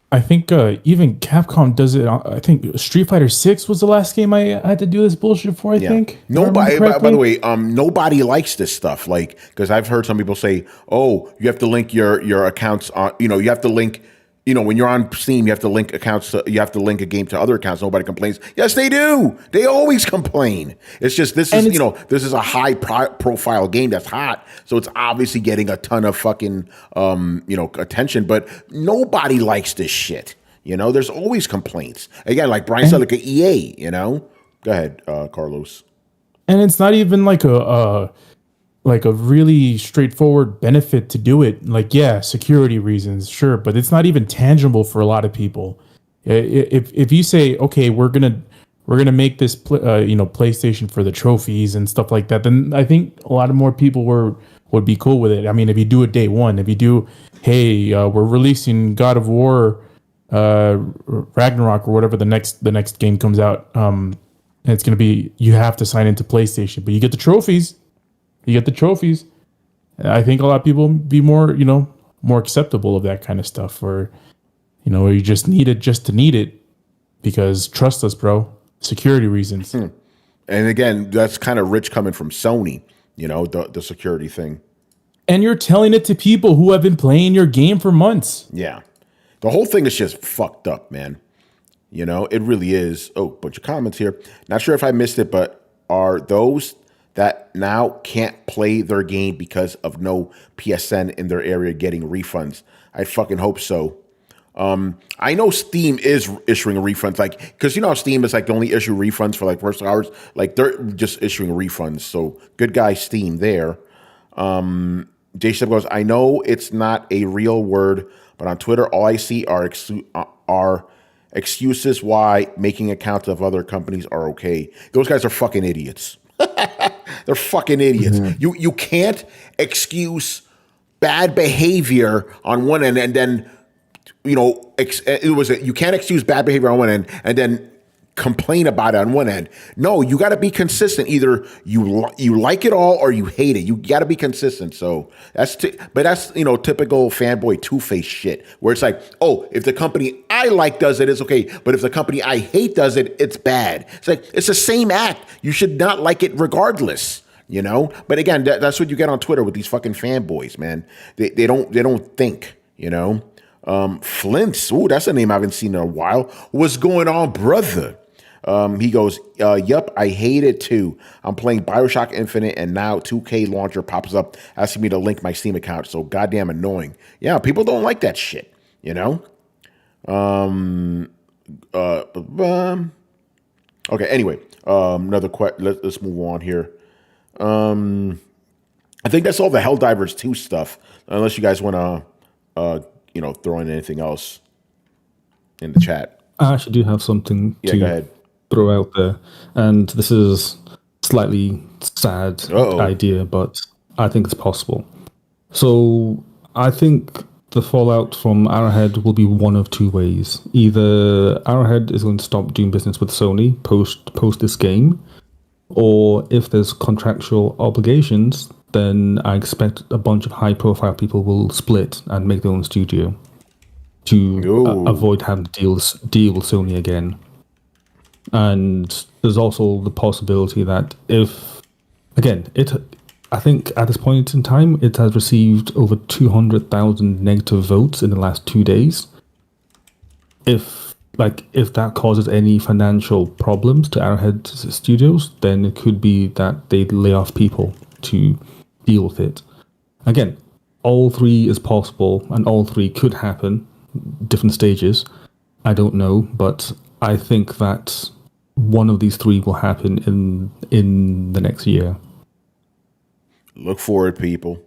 I think even Capcom does it. I think Street Fighter 6 was the last game I had to do this bullshit for. I think nobody. By the way, nobody likes this stuff. Like, because I've heard some people say, "Oh, you have to link your accounts on. You have to link. When you're on Steam, you have to link accounts. You have to link a game to other accounts. Nobody complains. Yes, they do. They always complain. It's just this is a high profile game that's hot, so it's obviously getting a ton of fucking attention. But nobody likes this shit. There's always complaints. Again, like Brian said, like a EA. Go ahead, Carlos. And it's not even like a really straightforward benefit to do it. Like, yeah, security reasons, sure, but it's not even tangible for a lot of people. If you say, okay, we're gonna make this PlayStation for the trophies and stuff like that, then I think a lot of more people would be cool with it. I mean, if you do it day one, if you do, hey, we're releasing God of War Ragnarok or whatever the next game comes out. And it's going to be, you have to sign into PlayStation, but you get the trophies. I think a lot of people be more, more acceptable of that kind of stuff, or, where you just need it just to need it because trust us, bro, security reasons. And again, that's kind of rich coming from Sony, the security thing. And you're telling it to people who have been playing your game for months. Yeah. The whole thing is just fucked up, man. It really is. Oh, bunch of comments here. Not sure if I missed it, but are those that now can't play their game because of no PSN in their area getting refunds? I fucking hope so. I know Steam is issuing refunds, because how Steam is they only issue refunds for first hours. They're just issuing refunds. So good guy Steam there. J-Step goes, I know it's not a real word, but on Twitter, all I see are excuses why making accounts of other companies are okay. Those guys are fucking idiots. They're fucking idiots. Mm-hmm. You can't excuse bad behavior on one end and then, you can't excuse bad behavior on one end and then complain about it on one end. No, you got to be consistent. Either you like it all or you hate it. You got to be consistent. So that's typical fanboy two-face shit where it's if the company I like does it, it's okay. But if the company I hate does it, it's bad. It's it's the same act. You should not like it regardless. But again, that's what you get on Twitter with these fucking fanboys, man. They don't think. Flints. Ooh, that's a name I haven't seen in a while. What's going on, brother? He goes, yup, I hate it too. I'm playing Bioshock Infinite and now 2K launcher pops up asking me to link my Steam account. So goddamn annoying. Yeah, people don't like that shit, Okay, anyway, another question. Let's move on here. I think that's all the Helldivers 2 stuff, unless you guys want to, throw in anything else in the chat. I actually do have something to throw out there, and this is slightly sad idea, but I think it's possible. So I think the fallout from Arrowhead will be one of two ways. Either Arrowhead is going to stop doing business with Sony post this game, or if there's contractual obligations, then I expect a bunch of high-profile people will split and make their own studio to avoid having to deal with Sony again. And there's also the possibility that I think at this point in time, it has received over 200,000 negative votes in the last 2 days. If that causes any financial problems to Arrowhead Studios, then it could be that they lay off people to deal with it. Again, all three is possible, and all three could happen, different stages. I don't know, but I think that one of these three will happen in the next year. Look for it, people.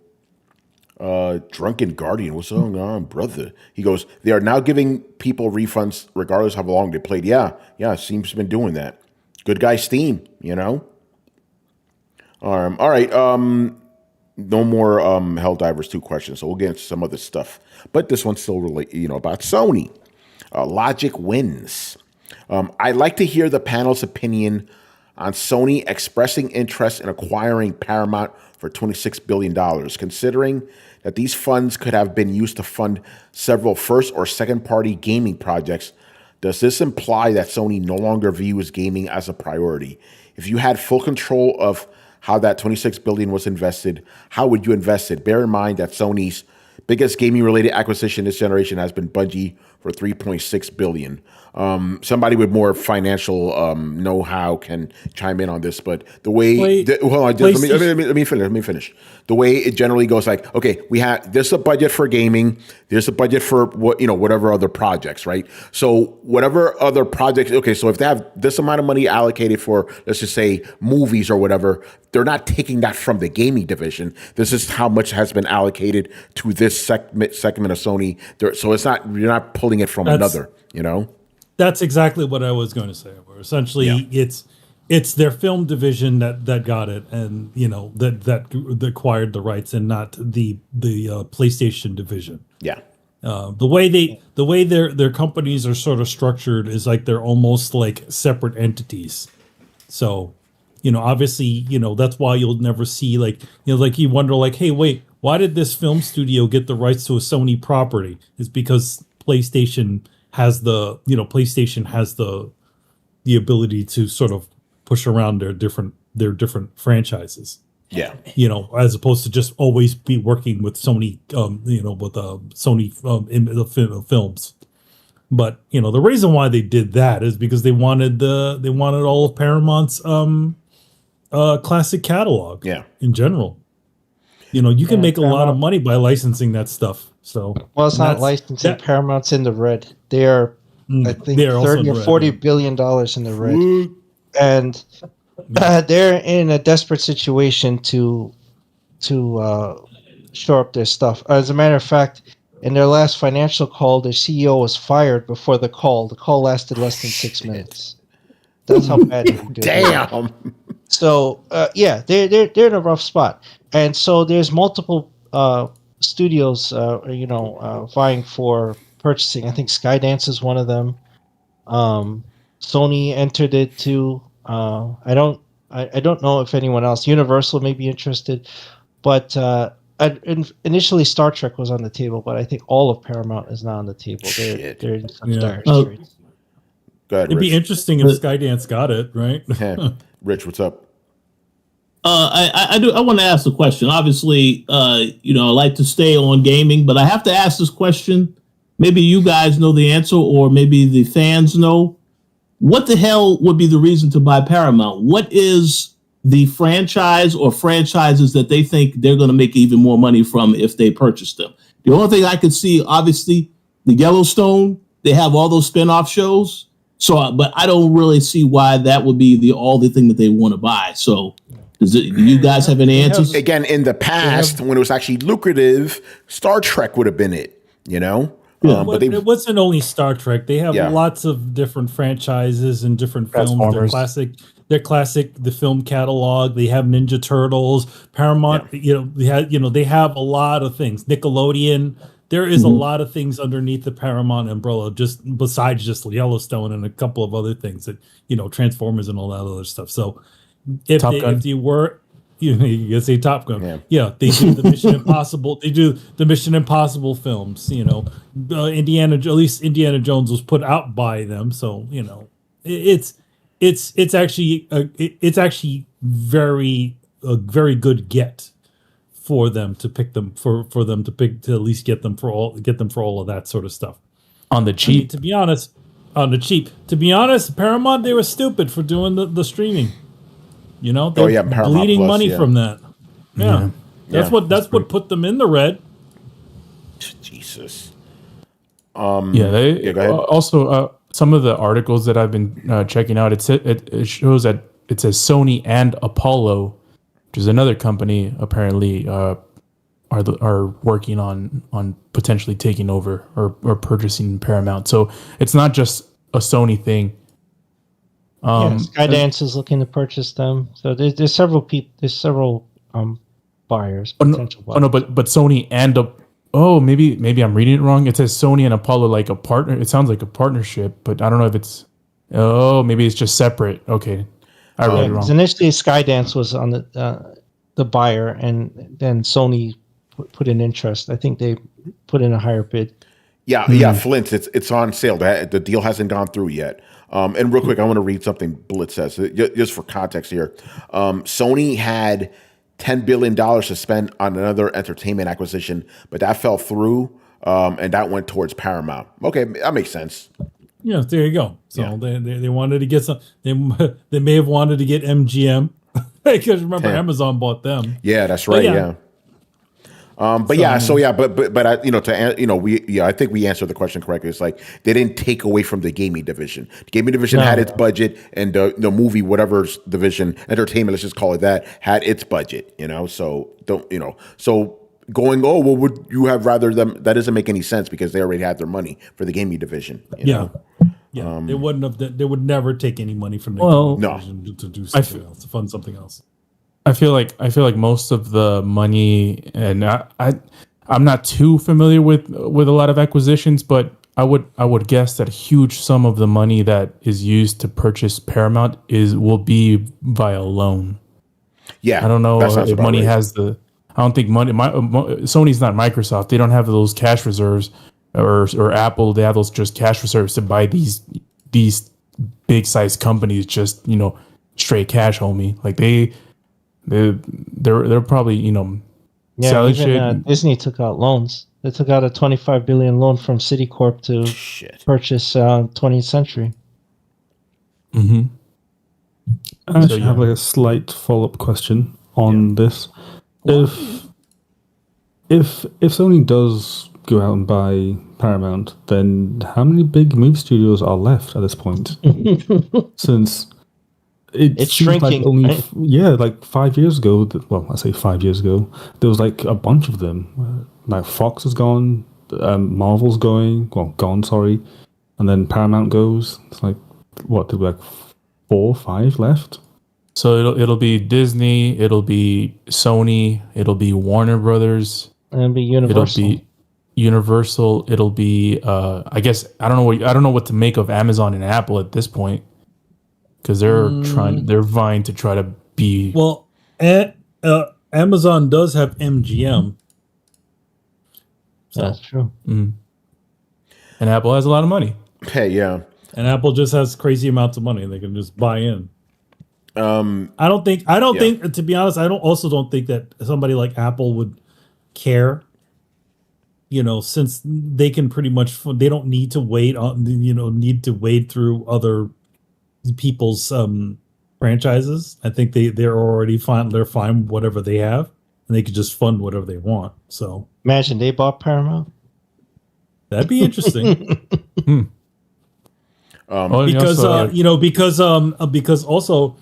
Drunken Guardian, what's going on, brother? He goes, they are now giving people refunds regardless of how long they played. Yeah, Steam's been doing that. Good guy, Steam, all right, no more Helldivers 2 questions, so we'll get into some other stuff. But this one's still about Sony. Logic wins. I'd like to hear the panel's opinion on Sony expressing interest in acquiring Paramount for $26 billion, considering that these funds could have been used to fund several first or second-party gaming projects. Does this imply that Sony no longer views gaming as a priority? If you had full control of how that $26 billion was invested, how would you invest it? Bear in mind that Sony's biggest gaming-related acquisition this generation has been Bungie for $3.6 billion. Somebody with more financial know-how can chime in on this, but the way let me finish. The way it generally goes, okay, there's a budget for gaming, there's a budget for whatever other projects, right? So whatever other projects, okay, so if they have this amount of money allocated for, let's just say, movies or whatever, they're not taking that from the gaming division. This is how much has been allocated to this segment of Sony. So it's not, you're not pulling it from another, That's exactly what I was going to say. Where essentially, it's their film division that got it, and that acquired the rights, and not the PlayStation division. Yeah. The way their companies are sort of structured is like they're almost like separate entities. So, obviously, that's why you'll never see like you wonder like, hey, wait, why did this film studio get the rights to a Sony property? It's because PlayStation has the ability to sort of push around their different franchises. Yeah. As opposed to just always be working with Sony, with Sony in the films. But the reason why they did that is because they wanted all of Paramount's classic catalog. Yeah. In general, you can make a lot of money by licensing that stuff. So it's not licensing. Paramount's in the red. They are, I think, $30 or $40 billion in the red, and they're in a desperate situation to shore up their stuff. As a matter of fact, in their last financial call, their CEO was fired before the call. The call lasted less than 6 minutes. That's how bad they're doing. Damn. So they're in a rough spot, and so there's multiple studios, vying for purchasing. I think Skydance is one of them. Sony entered it too. I don't know if anyone else. Universal may be interested, but initially Star Trek was on the table, but I think all of Paramount is now on the table. They're in such dire straits. Go ahead, It'd Rich. be interesting if Skydance got it, right? Rich, what's up? I want to ask a question. Obviously, I like to stay on gaming, but I have to ask this question. Maybe you guys know the answer, or maybe the fans know. What the hell would be the reason to buy Paramount? What is the franchise or franchises that they think they're going to make even more money from if they purchase them? The only thing I could see, obviously, the Yellowstone. They have all those spinoff shows. So, but I don't really see why that would be the thing that they want to buy. So, do you guys have any answers? Again, in the past, when it was actually lucrative, Star Trek would have been it. Yeah. But it wasn't only Star Trek. They have lots of different franchises and different films. They're classic. The film catalog. They have Ninja Turtles. Paramount. They have a lot of things. Nickelodeon. There is a lot of things underneath the Paramount umbrella, just besides just Yellowstone and a couple of other things that Transformers and all that other stuff. So, if you were, you can say Top Gun. Yeah, they do the Mission Impossible. They do the Mission Impossible films. At least Indiana Jones was put out by them. So it's actually a very good get for them to pick them to at least get them for all of that sort of stuff on the cheap. To be honest, Paramount, they were stupid for doing the streaming. They're bleeding Plus, money from that. That's what put them in the red. Jesus. Go ahead. Also, some of the articles that I've been checking out, it shows that it says Sony and Apollo, which is another company, apparently are working on potentially taking over or purchasing Paramount. So it's not just a Sony thing. Skydance is looking to purchase them. So there's several people. There's several buyers. Potential buyers. But Sony and maybe I'm reading it wrong. It says Sony and Apollo like a partner. It sounds like a partnership, but I don't know if it's. Maybe it's just separate. Okay. I read it wrong. Initially, Skydance was on the buyer, and then Sony put in interest. I think they put in a higher bid. Yeah, Flint. It's on sale. The deal hasn't gone through yet. And real quick, I want to read something Blitz says, just for context here. Sony had $10 billion to spend on another entertainment acquisition, but that fell through, and that went towards Paramount. Okay, that makes sense. Yeah, there you go. So they wanted to get some. They may have wanted to get MGM because remember Amazon bought them. Yeah, that's right. Yeah. I think we answered the question correctly. It's like they didn't take away from the gaming division. The gaming division had its budget, and the movie, whatever division, entertainment, let's just call it that, had its budget. So going, would you have rather them? That doesn't make any sense because they already had their money for the gaming division. You know? They wouldn't have. They would never take any money from the gaming division to do something else, to fund something else. I feel like most of the money, and I I'm not too familiar with a lot of acquisitions, but I would guess that a huge sum of the money that is used to purchase Paramount will be via loan. Yeah, I don't know if money right. has the. I don't think money. Sony's not Microsoft. They don't have those cash reserves, or Apple. They have those just cash reserves to buy these big size companies. Just straight cash, homie. Like they're probably selling shit. Disney took out loans. They took out a $25 billion loan from Citicorp to purchase 20th Century. Mm-hmm. I actually have like a slight follow-up question on this. If Sony does go out and buy Paramount, then how many big movie studios are left at this point? Since it's shrinking. like only right? like 5 years ago. Well, I say 5 years ago. There was like a bunch of them. Like Fox is gone, Marvel's gone. Sorry, and then Paramount goes. It's like what? There'll be like 4 or 5 left. So it'll be Disney, it'll be Sony, it'll be Warner Brothers, and it'll be Universal. It'll be Universal. It'll be I guess I don't know what to make of Amazon and Apple at this point, because they're vying to try to be Amazon does have MGM. So. That's true. And Apple has a lot of money. Hey, yeah. And Apple just has crazy amounts of money. They can just buy in. I don't think, to be honest, I don't think that somebody like Apple would care, since they can pretty much, they don't need to wait wade through other people's franchises. I think they're already fine. They're fine with whatever they have, and they could just fund whatever they want. So imagine they bought Paramount. That'd be interesting. Because also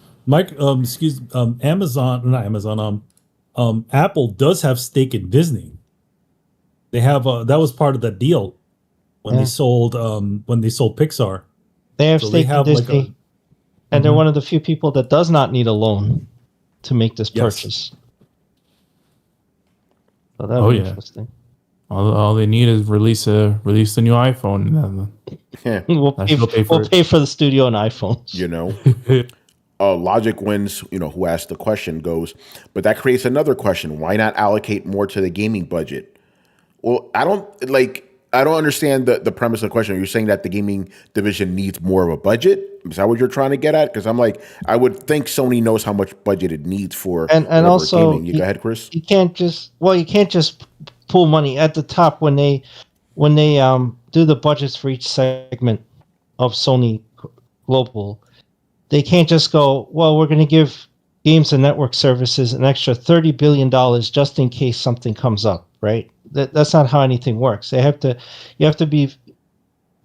Apple does have stake in Disney. They have that was part of the deal when they sold Pixar. They have stake in Disney, and they're one of the few people that does not need a loan to make this purchase. So that would be interesting. All they need is release a new iPhone. We'll pay for the studio and iPhones. Logic Wins, who asked the question, goes, but that creates another question. Why not allocate more to the gaming budget? Well, I don't understand the premise of the question. Are you saying that the gaming division needs more of a budget? Is that what you're trying to get at? Because I'm like, I would think Sony knows how much budget it needs for and also gaming. Go ahead, Chris. You can't just pull money at the top when they do the budgets for each segment of Sony Global. They can't just go, well, we're going to give games and network services an extra $30 billion just in case something comes up, right? That's not how anything works. You have to be,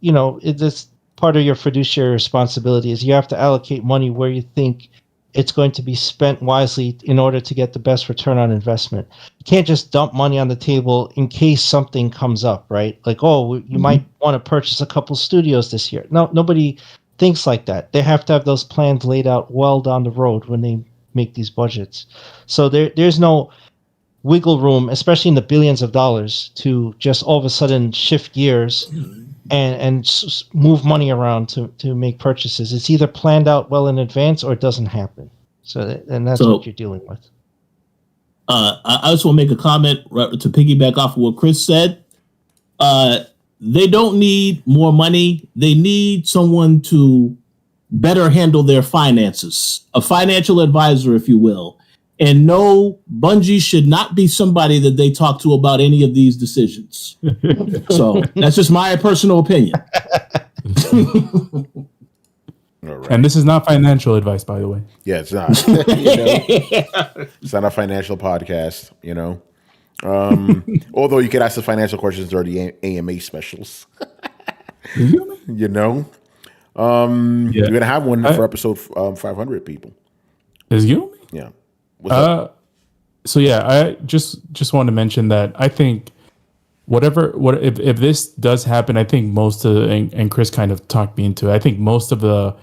it's part of your fiduciary responsibility is you have to allocate money where you think it's going to be spent wisely in order to get the best return on investment. You can't just dump money on the table in case something comes up, right? Like, you might want to purchase a couple studios this year. No, nobody thinks like that. They have to have those plans laid out well down the road when they make these budgets. So there's no wiggle room, especially in the billions of dollars, to just all of a sudden shift gears and move money around to make purchases. It's either planned out well in advance or it doesn't happen. And that's what you're dealing with. I just want to make a comment to piggyback off of what Chris said. They don't need more money. They need someone to better handle their finances, a financial advisor, if you will. And no, Bungie should not be somebody that they talk to about any of these decisions. So that's just my personal opinion. All right. And this is not financial advice, by the way. Yeah, it's not. It's not a financial podcast, Although you could ask the financial questions during the AMA specials. You're gonna have one for episode 500, people. Is you? Yeah. So yeah, I just want to mention that I think if this does happen, I think most of and Chris kind of talked me into it. I think most of the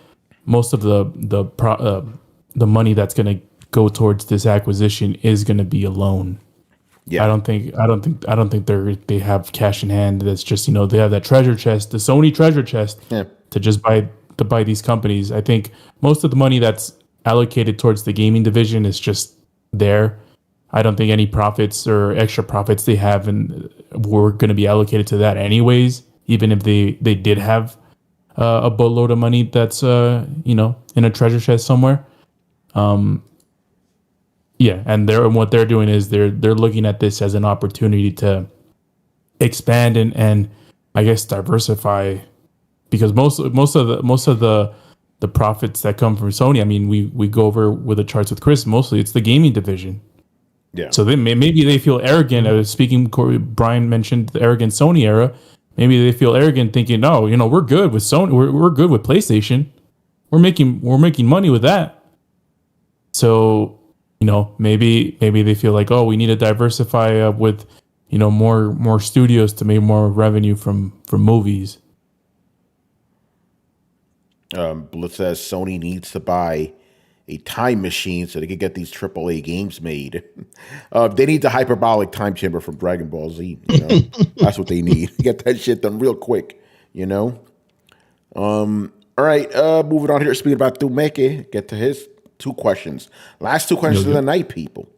money that's going to go towards this acquisition is going to be a loan. Yeah. I don't think they have cash in hand. That's just, they have that treasure chest, the Sony treasure chest, to buy these companies. I think most of the money that's allocated towards the gaming division is just there. I don't think any profits or extra profits they have were going to be allocated to that anyways, even if they did have a boatload of money that's in a treasure chest somewhere. Yeah, and what they're doing is they're looking at this as an opportunity to expand and I guess diversify, because most of the profits that come from Sony, I mean, we go over with the charts with Chris. Mostly it's the gaming division. Yeah. So maybe they feel arrogant. Brian mentioned the arrogant Sony era. Maybe they feel arrogant, thinking, "No, we're good with Sony. We're good with PlayStation. We're making money with that." So maybe they feel like, oh, we need to diversify with more studios to make more revenue from movies. Blitz says Sony needs to buy a time machine so they can get these AAA games made. They need the hyperbolic time chamber from Dragon Ball Z. That's what they need. Get that shit done real quick. All right. Moving on here. Speaking about Thumeke, get to his 2 questions. Last 2 questions of the night, people.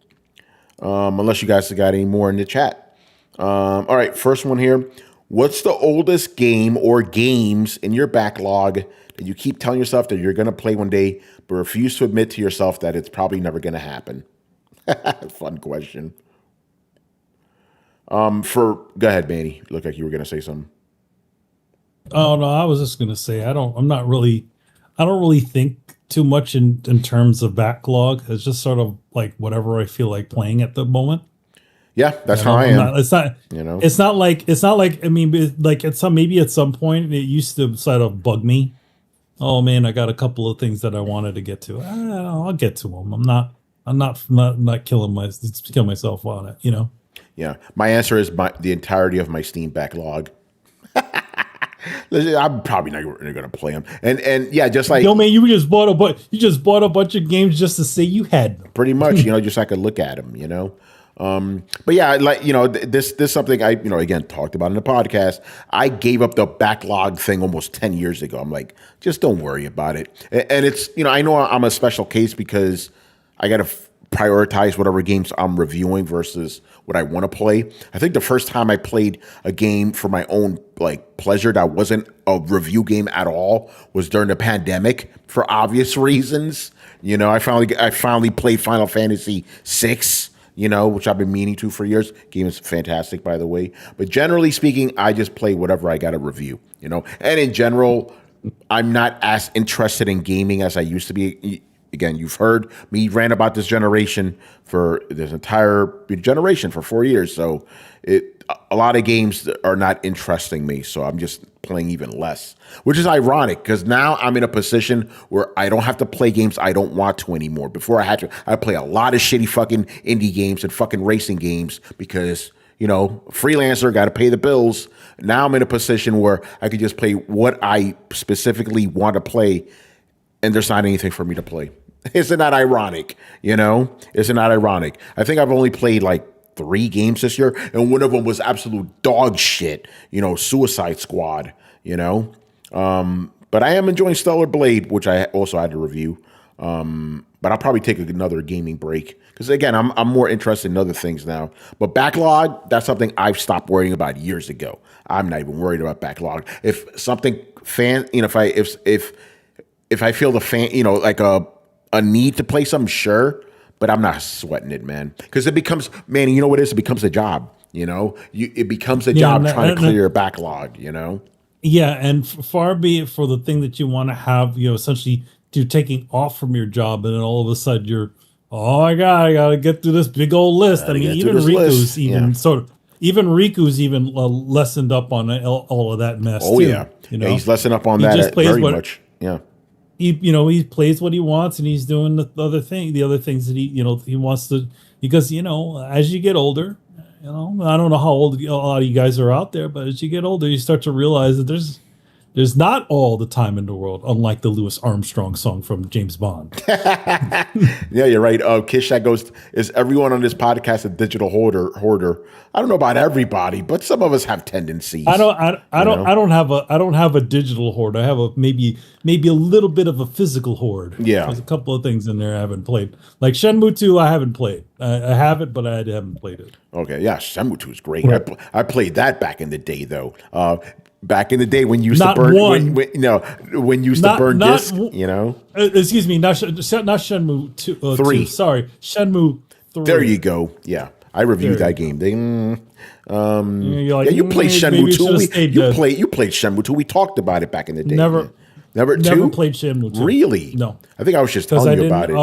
Unless you guys have got any more in the chat. All right. First one here. What's the oldest game or games in your backlog that you keep telling yourself that you're going to play one day, but refuse to admit to yourself that it's probably never going to happen? Fun question. Go ahead, Manny. Look like you were going to say something. Oh no, I was just going to say I don't really think too much in terms of backlog. It's just sort of like whatever I feel like playing at the moment. Yeah, that's how I am. It's not like I mean, like maybe at some point it used to sort of bug me. Oh man, I got a couple of things that I wanted to get to. I'll get to them. I'm not killing myself on it. Yeah, my answer is the entirety of my Steam backlog. I'm probably not going to play them, and yeah, just like man, you just bought a bunch of games just to say you had them. Pretty much, just so I could look at them, But yeah, like this something I again talked about in the podcast. I gave up the backlog thing almost 10 years ago. I'm like, just don't worry about it. And it's I know I'm a special case because I got to prioritize whatever games I'm reviewing versus what I want to play. I think the first time I played a game for my own pleasure that wasn't a review game at all was during the pandemic for obvious reasons. I finally played Final Fantasy VI. Which I've been meaning to for years. Game is fantastic, by the way. But generally speaking, I just play whatever I got to review, And in general, I'm not as interested in gaming as I used to be. Again, you've heard me rant about this generation for this entire generation for 4 years. So a lot of games are not interesting me. So I'm just playing even less, which is ironic because now I'm in a position where I don't have to play games I don't want to anymore. Before I play a lot of shitty fucking indie games and fucking racing games because, freelancer, got to pay the bills. Now I'm in a position where I could just play what I specifically want to play and there's not anything for me to play. Isn't that ironic? Isn't that ironic? I think I've only played 3 games this year, and one of them was absolute dog shit. Suicide Squad. But I am enjoying Stellar Blade, which I also had to review. But I'll probably take another gaming break because again, I'm more interested in other things now. But backlog, that's something I've stopped worrying about years ago. I'm not even worried about backlog. If something if I feel the fan, a need to play something, sure. But I'm not sweating it, man. Because it becomes, man, you know what it is? It becomes a job, It becomes a job trying to clear your backlog, Yeah, and far be it for the thing that you want to have, essentially you're taking off from your job and then all of a sudden you're, oh my God, I got to get through this big old list. I mean, even Riku's even lessened up on all of that mess. Oh, too, yeah. He's lessened up on that very much. Yeah. He plays what he wants and he's doing the other things that he wants to, because as you get older, I don't know how old a lot of you guys are out there, but as you get older you start to realize that there's There's not all the time in the world, unlike the Louis Armstrong song from James Bond. Yeah, you're right. Kishak goes, is everyone on this podcast a digital hoarder? I don't know about everybody, but some of us have tendencies. I don't have a digital hoard. I have maybe a little bit of a physical hoard. Yeah. There's a couple of things in there I haven't played. Like Shenmue 2, I haven't played. I have it, but I haven't played it. Okay, yeah, Shenmue 2 is great. Right. I played that back in the day, though. Back in the day when you used to burn, when you used to burn discs, excuse me, not Shenmue 2. 3. Sorry, Shenmue 3. There you go. Yeah, I reviewed that game. You played Shenmue 2. You played Shenmue 2. We talked about it back in the day. Never played Shenmue 2. Really? No. I think I was just telling you about it.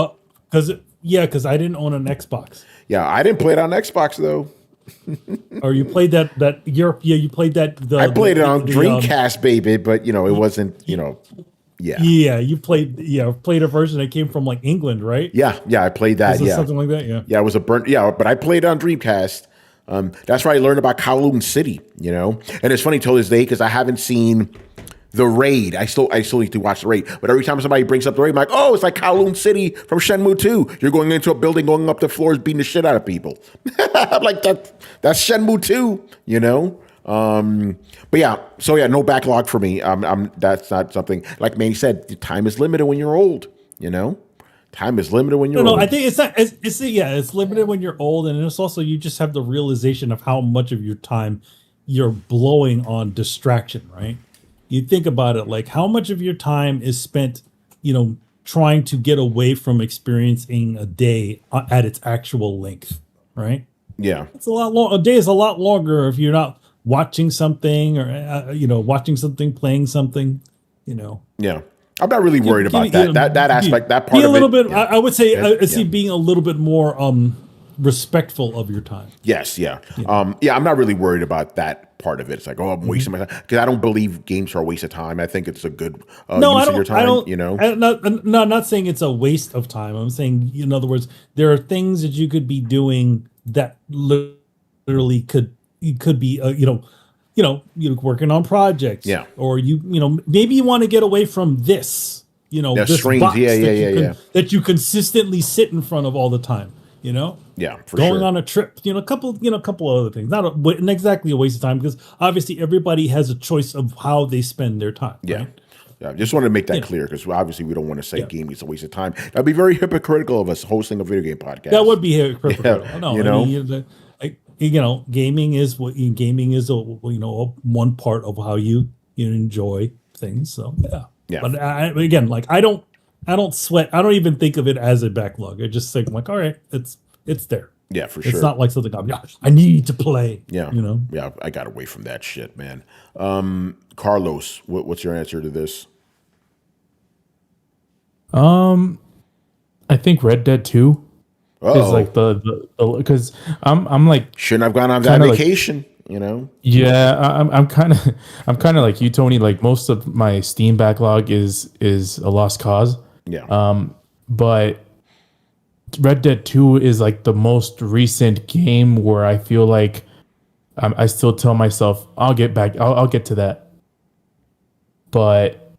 Because I didn't own an Xbox. Yeah, I didn't play it on Xbox though. Or you played you played that. I played it on Dreamcast, baby, but it wasn't. Yeah. Yeah, you played a version that came from like England, right? Yeah, I played that. Yeah, something like that. Yeah. Yeah, it was a burnt. Yeah, but I played it on Dreamcast. That's where I learned about Kowloon City. And it's funny till this day because I haven't seen the Raid. I still need to watch the Raid. But every time somebody brings up the Raid, I'm like, oh, it's like Kowloon City from Shenmue 2. You're going into a building, going up the floors, beating the shit out of people. I'm like, that's Shenmue 2, But yeah, so yeah, no backlog for me. That's not something, like Manny said, time is limited when you're old, Time is limited when you're old. No, I think it's not. It's limited when you're old, and it's also you just have the realization of how much of your time you're blowing on distraction, right? You think about it, like how much of your time is spent, trying to get away from experiencing a day at its actual length, right? Yeah, it's a lot long. A day is a lot longer if you're not watching something or watching something, playing something, Yeah. I'm not really worried about that aspect, that part be a of little it. bit. I would say I see being a little bit more respectful of your time. Yes, yeah. I'm not really worried about that part of it. It's like, I'm wasting my time because I don't believe games are a waste of time. I think it's a good use of your time. I'm not saying it's a waste of time. I'm saying, in other words, there are things that you could be doing that literally could be, you're working on projects. Yeah. Or maybe you want to get away from this, this screens. box Yeah. that you consistently sit in front of all the time. Yeah, for going sure. on a trip, a couple other things. Not exactly a waste of time because obviously everybody has a choice of how they spend their time. Yeah. Right? Yeah, just wanted to make that clear because obviously we don't want to say gaming is a waste of time. That'd be very hypocritical of us hosting a video game podcast. That would be hypocritical. Yeah, No, gaming is one part of how you enjoy things. So yeah. But again, like I don't sweat. I don't even think of it as a backlog. I just think like, all right, it's there. Yeah, for sure. It's not like something I need to play. Yeah, yeah. I got away from that shit, man. Carlos, what's your answer to this? I think Red Dead 2 is like the because I'm like shouldn't have gone on that vacation. Yeah, I'm kind of like you, Tony. Like most of my Steam backlog is a lost cause. Yeah. But Red Dead 2 is like the most recent game where I feel like I still tell myself I'll get back. I'll get to that. But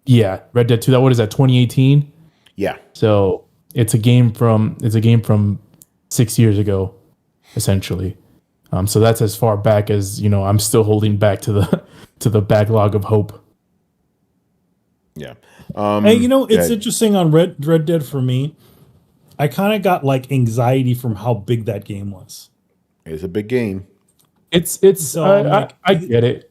yeah, Red Dead 2. What is that? 2018. Yeah. So it's a game from 6 years ago, essentially. So that's as far back as I'm still holding back to the backlog of hope. Yeah. It's interesting on Red Dead for me. I kind of got like anxiety from how big that game was. It's a big game. It's I get it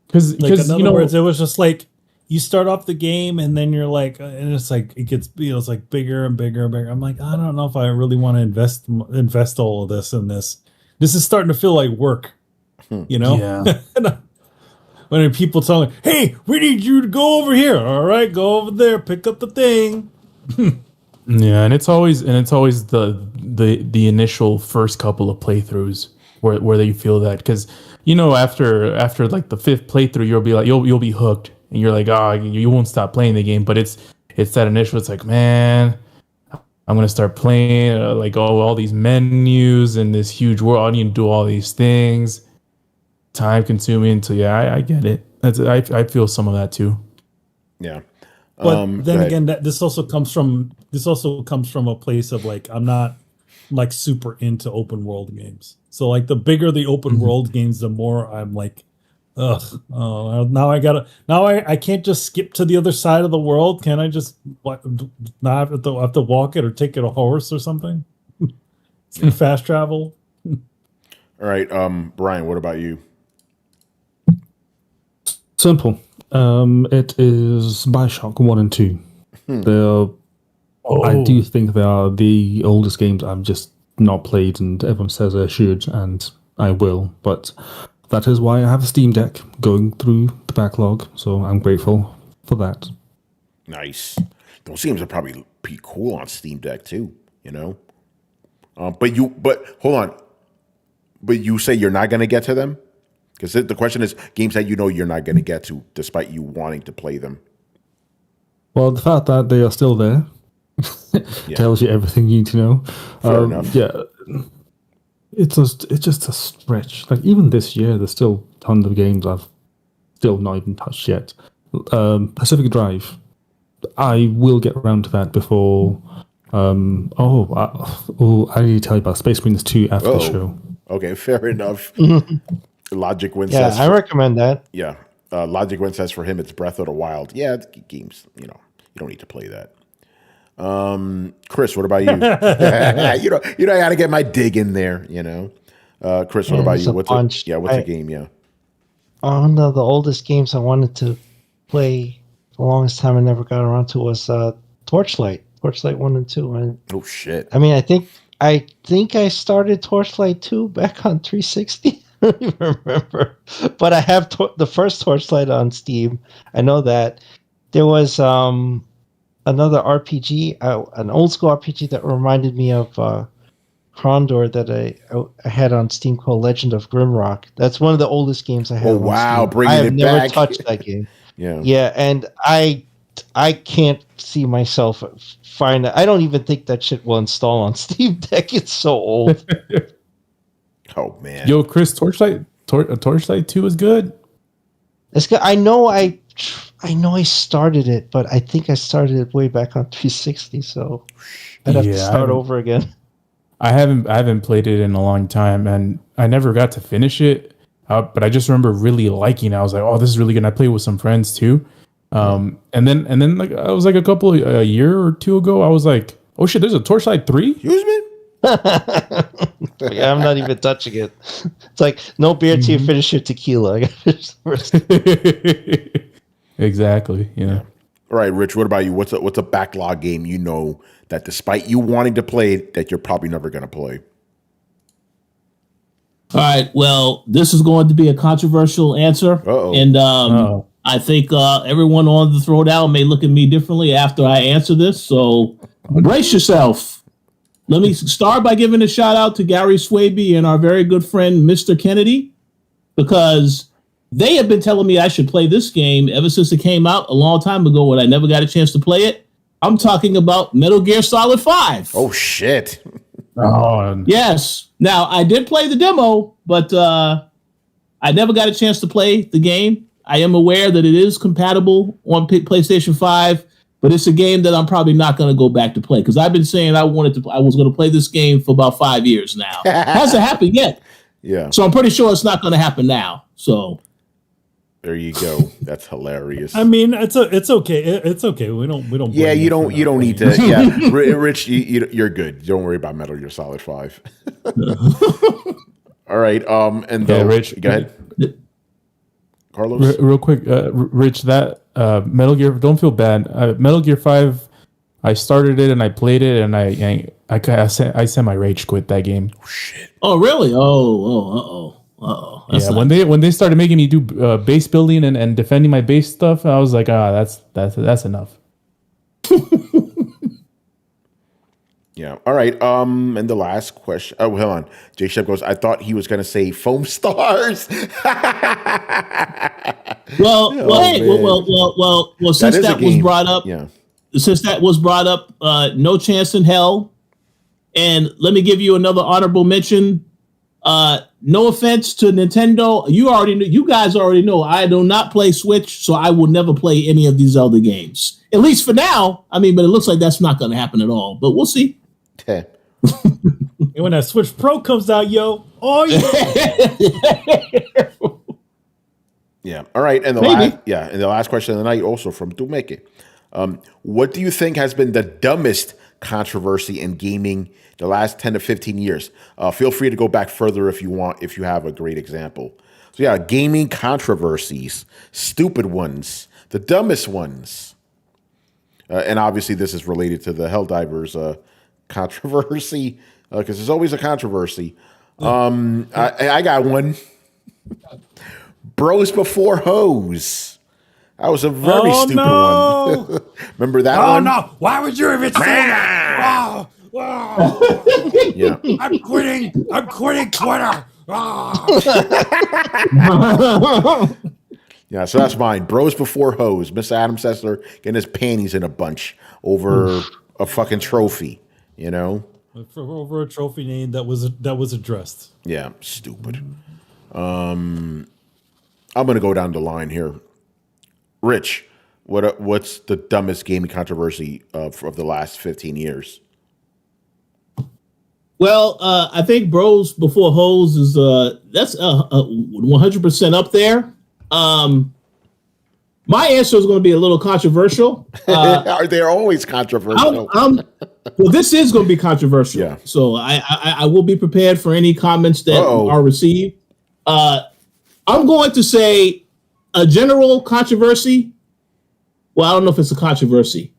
because in other words, it was just like you start off the game and then you're like, and it's like it gets it's like bigger and bigger and bigger. I'm like, I don't know if I really want to invest all of this in this. This is starting to feel like work, Yeah. When people tell me, "Hey, we need you to go over here." All right, go over there, pick up the thing. Yeah, and it's always the initial first couple of playthroughs where you feel that because after like the fifth playthrough you'll be hooked and you're like you won't stop playing the game, but it's that initial, it's like, man, I'm gonna start playing like all these menus and this huge world. I need to do all these things, time consuming. So yeah, I get it. I feel some of that too. Yeah. But then again, this also comes from a place of like, I'm not like super into open world games. So like the bigger the open world games, the more I'm like, ugh. Now I can't just skip to the other side of the world. Can I just not have to walk it or take it a horse or something? Fast travel. All right, Brian, what about you? Simple. It is Bioshock 1 and 2. I do think they are the oldest games I've just not played, and everyone says I should, and I will. But that is why I have a Steam Deck going through the backlog, so I'm grateful for that. Nice. Those games are probably pretty cool on Steam Deck too, you know? But hold on. But you say you're not going to get to them? Because the question is games that you know you're not going to get to despite you wanting to play them. Well, the fact that they are still there tells you everything you need to know. Fair enough. Yeah. It's just a stretch. Like, even this year, there's still tons of games I've still not even touched yet. Pacific Drive. I will get around to that before... I need to tell you about Space Marines 2 after the show. Okay, fair enough. Logic Win Yeah, says... I recommend that. Yeah. Logic Win says for him, it's Breath of the Wild. Yeah, it's games, you don't need to play that. Chris, what about you? I got to get my dig in there, Chris, what about you? What's a game? Yeah. One of the oldest games I wanted to play for the longest time I never got around to was Torchlight 1 and 2. Oh shit. I mean, I think I started Torchlight 2 back on 360. I don't even remember. But I have the first Torchlight on Steam. I know that. There was another RPG, an old school RPG that reminded me of Krondor that I had on Steam called Legend of Grimrock. That's one of the oldest games I have. Oh wow, bringing it back. I have never touched that game. Yeah, and I can't see myself find it. I don't even think that shit will install on Steam Deck. It's so old. Oh man. Yo, Chris, Torchlight 2 is good. It's good. I know I started it, but I think I started it way back on 360, so I'd have to start over again. I haven't played it in a long time, and I never got to finish it. But I just remember really liking it. I was like, "Oh, this is really good." And I played with some friends too. And then like I was like a year or two ago, I was like, "Oh shit, there's a Torchlight 3?" Excuse me. Yeah, I'm not even touching it. It's like no beer till you finish your tequila. I gotta finish the first. Exactly. Yeah. All right, Rich. What about you? What's a backlog game that despite you wanting to play it, that you're probably never going to play? All right. Well, this is going to be a controversial answer, and I think everyone on the Throwdown may look at me differently after I answer this. So brace yourself. Let me start by giving a shout out to Gary Swaby and our very good friend, Mr. Kennedy, because they have been telling me I should play this game ever since it came out a long time ago, and I never got a chance to play it. I'm talking about Metal Gear Solid 5. Oh, shit. Yes. Now, I did play the demo, but I never got a chance to play the game. I am aware that it is compatible on PlayStation 5, but it's a game that I'm probably not going to go back to play because I've been saying I was going to play this game for about 5 years now. Hasn't happened yet. Yeah. So I'm pretty sure it's not going to happen now. So there you go. That's hilarious. I mean, it's okay. It's okay. We don't. Yeah, you don't need to. Yeah, Rich, you're good. Don't worry about Metal Gear Solid 5. All right. Rich, go ahead. Carlos, real quick, Rich. That Metal Gear. Don't feel bad. Metal Gear 5. I started it and I played it and I semi rage quit that game. Oh, shit. Oh really? Oh. Yeah, when they started making me do base building and defending my base stuff, I was like, that's enough. Yeah. All right. And the last question. Oh, hold on. J Shep goes, I thought he was going to say foam stars. Well, since that was brought up, No Chance in Hell. And let me give you another honorable mention. No offense to Nintendo, you guys already know I do not play Switch, so I will never play any of these Zelda games. At least for now. I mean, but it looks like that's not going to happen at all. But we'll see. Okay. And when that Switch Pro comes out, yo, oh yeah. Yeah. All right. And the last question of the night, also from Dumeke. What do you think has been the dumbest controversy in gaming the last 10 to 15 years? Feel free to go back further if you want, if you have a great example. So yeah, gaming controversies, stupid ones, the dumbest ones. And obviously this is related to the Helldivers controversy, because there's always a controversy. I got one. Bros before hoes. That was a very stupid one. Remember that one? Oh no! Why would you even say that? Yeah. I'm quitting Twitter. Yeah, so that's mine. Bros before hoes. Mr. Adam Sessler getting his panties in a bunch over a fucking trophy, you know? Over a trophy name that was addressed. Yeah, stupid. I'm gonna go down the line here. Rich, what's the dumbest gaming controversy of the last 15 years? Well, I think Bros Before Hoes is that's 100% up there. My answer is going to be a little controversial. They're always controversial. Well, this is going to be controversial. Yeah. So I will be prepared for any comments that are received. I'm going to say a general controversy. Well, I don't know if it's a controversy.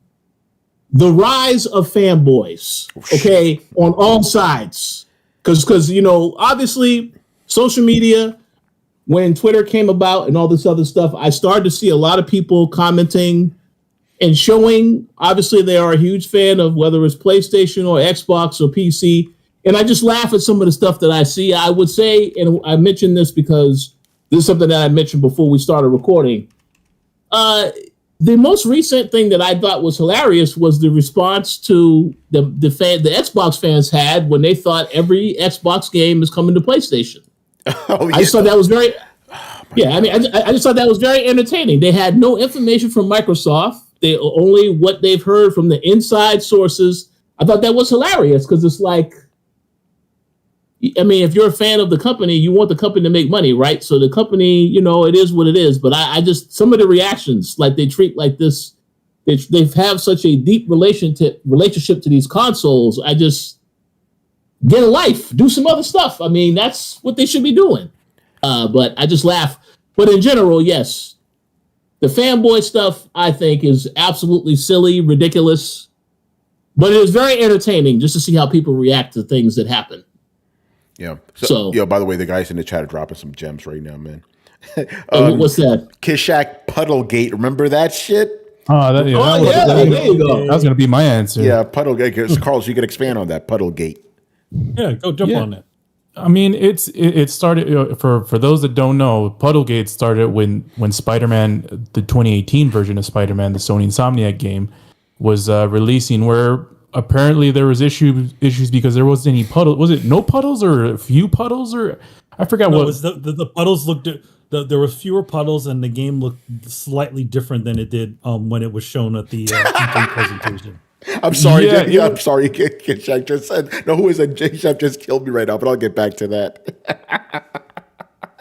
The rise of fanboys, okay, on all sides. Because, you know, obviously, social media, when Twitter came about and all this other stuff, I started to see a lot of people commenting and showing, obviously, they are a huge fan of whether it's PlayStation or Xbox or PC. And I just laugh at some of the stuff that I see. I would say, and I mentioned this because this is something that I mentioned before we started recording. The most recent thing that I thought was hilarious was the response to the Xbox fans had when they thought every Xbox game is coming to PlayStation. Oh, yeah. I just thought that was very, I mean, I just thought that was very entertaining. They had no information from Microsoft. They only what they've heard from the inside sources. I thought that was hilarious because it's like, I mean, if you're a fan of the company, you want the company to make money, right? So the company, you know, it is what it is. But I just, some of the reactions, like they treat like this, they have such a deep relationship to these consoles. I just, get a life, do some other stuff. I mean, that's what they should be doing. But I just laugh. But in general, yes, the fanboy stuff, I think, is absolutely silly, ridiculous. But it is very entertaining just to see how people react to things that happen. Yeah. So by the way, the guys in the chat are dropping some gems right now, man. What's that? Kishak Puddlegate. Remember that shit? There you go. That was going to be my answer. Yeah, Puddlegate. Carlos, you can expand on that. Puddlegate. Yeah, go jump on it. I mean, it started for those that don't know. Puddlegate started when Spider-Man, the 2018 version of Spider-Man, the Sony Insomniac game, was releasing. Where apparently there was issues because there wasn't any puddles. Was it no puddles or a few puddles or I forgot what. It was the puddles looked. There were fewer puddles and the game looked slightly different than it did when it was shown at the E3 presentation. I'm sorry. I'm sorry. Shaq just said, no, who is it? J-Chef just killed me right now, but I'll get back to that.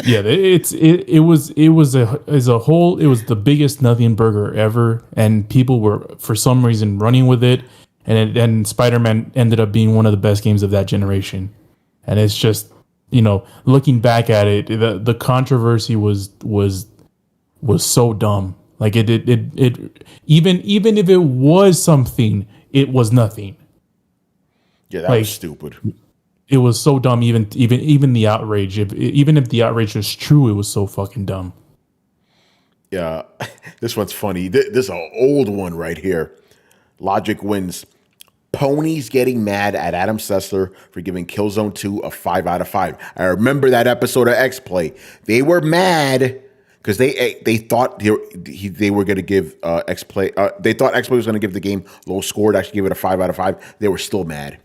Yeah, it was the biggest nothing burger ever, and people were for some reason running with it, and Spider-Man ended up being one of the best games of that generation, and it's just, you know, looking back at it, the controversy was so dumb. Like it even if it was something, it was nothing. Yeah, that was stupid. It was so dumb. Even the outrage. Even if the outrage was true, it was so fucking dumb. Yeah, this one's funny. This is an old one right here. Logic wins. Ponies getting mad at Adam Sessler for giving Killzone 2 a 5 out of 5. I remember that episode of X-Play. They were mad because they thought they were going to give X-Play. They thought X-Play was going to give the game low score to actually give it a 5 out of 5. They were still mad.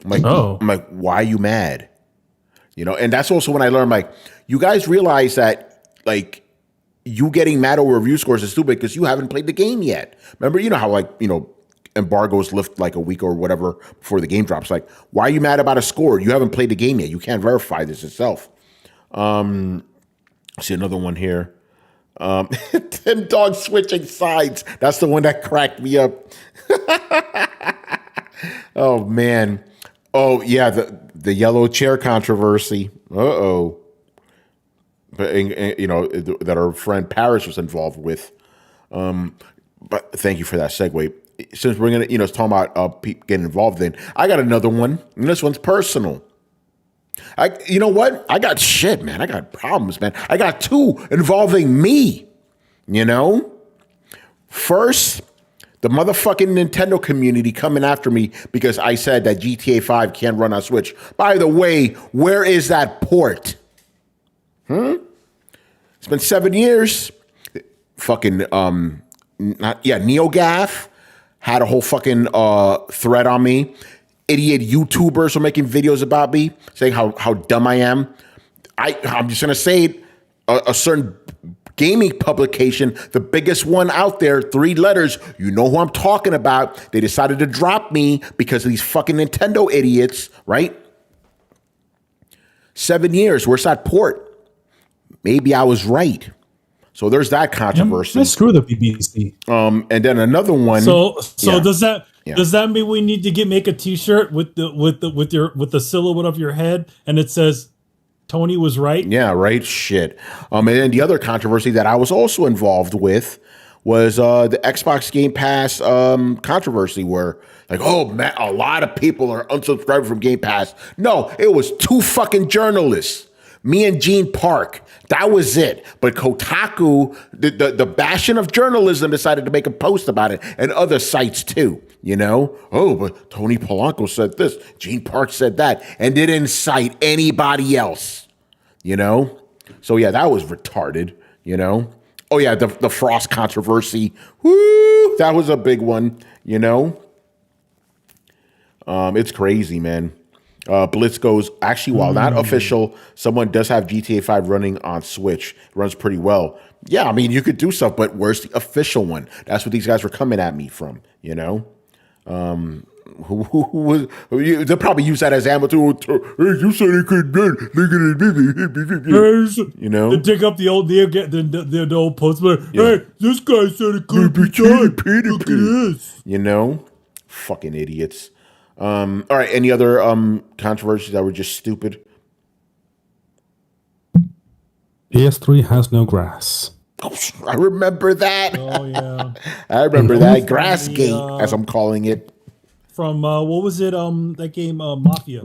I'm like, why are you mad? And that's also when I learned, like, you guys realize that, like, you getting mad over review scores is stupid because you haven't played the game yet. Remember, how, like, embargoes lift like a week or whatever before the game drops. Like, why are you mad about a score? You haven't played the game yet. You can't verify this yourself. See another one here. Tim Dog switching sides. That's the one that cracked me up. Oh, man. Oh, yeah, the yellow chair controversy. Uh-oh. But, that our friend Paris was involved with. But thank you for that segue. Since we're going to, talking about getting involved in, I got another one, and this one's personal. You know what? I got shit, man. I got problems, man. I got two involving me, First, the motherfucking Nintendo community coming after me because I said that GTA 5 can't run on Switch. By the way, where is that port? It's been 7 years. Fucking, NeoGaf had a whole fucking thread on me. Idiot YouTubers are making videos about me, saying how dumb I am. I'm just going to say it, a certain gaming publication, the biggest one out there, 3 letters, you know who I'm talking about. They decided to drop me because of these fucking Nintendo idiots, right? 7 years, where's that port? Maybe I was right. So there's that controversy. Screw the BBC. And then another one. So does that mean we need to make a T-shirt with the silhouette of your head and it says Tony was right? Yeah, right. Shit. And then the other controversy that I was also involved with was the Xbox Game Pass controversy, where like, oh man, a lot of people are unsubscribing from Game Pass. No, it was 2 fucking journalists, me and Gene Park. That was it. But Kotaku, the bashing of journalism, decided to make a post about it, and other sites too. Oh, but Tony Polanco said this, Gene Park said that, and didn't cite anybody else. So yeah, that was retarded. Oh yeah, the Frost controversy. Woo, that was a big one. It's crazy, man. Blitz goes, actually, while not official, someone does have GTA 5 running on Switch. It runs pretty well. Yeah, I mean, you could do stuff, but where's the official one? That's what these guys were coming at me from, They'll probably use that as ammo too. Hey, you said it couldn't run. To dig up the old postman. Yeah. Hey, this guy said it couldn't be done. Look at this. Fucking idiots. All right. Any other controversies that were just stupid? PS3 has no grass. Oh, I remember that. Oh yeah, I remember that Grassgate, as I'm calling it. From what was it? That game, Mafia.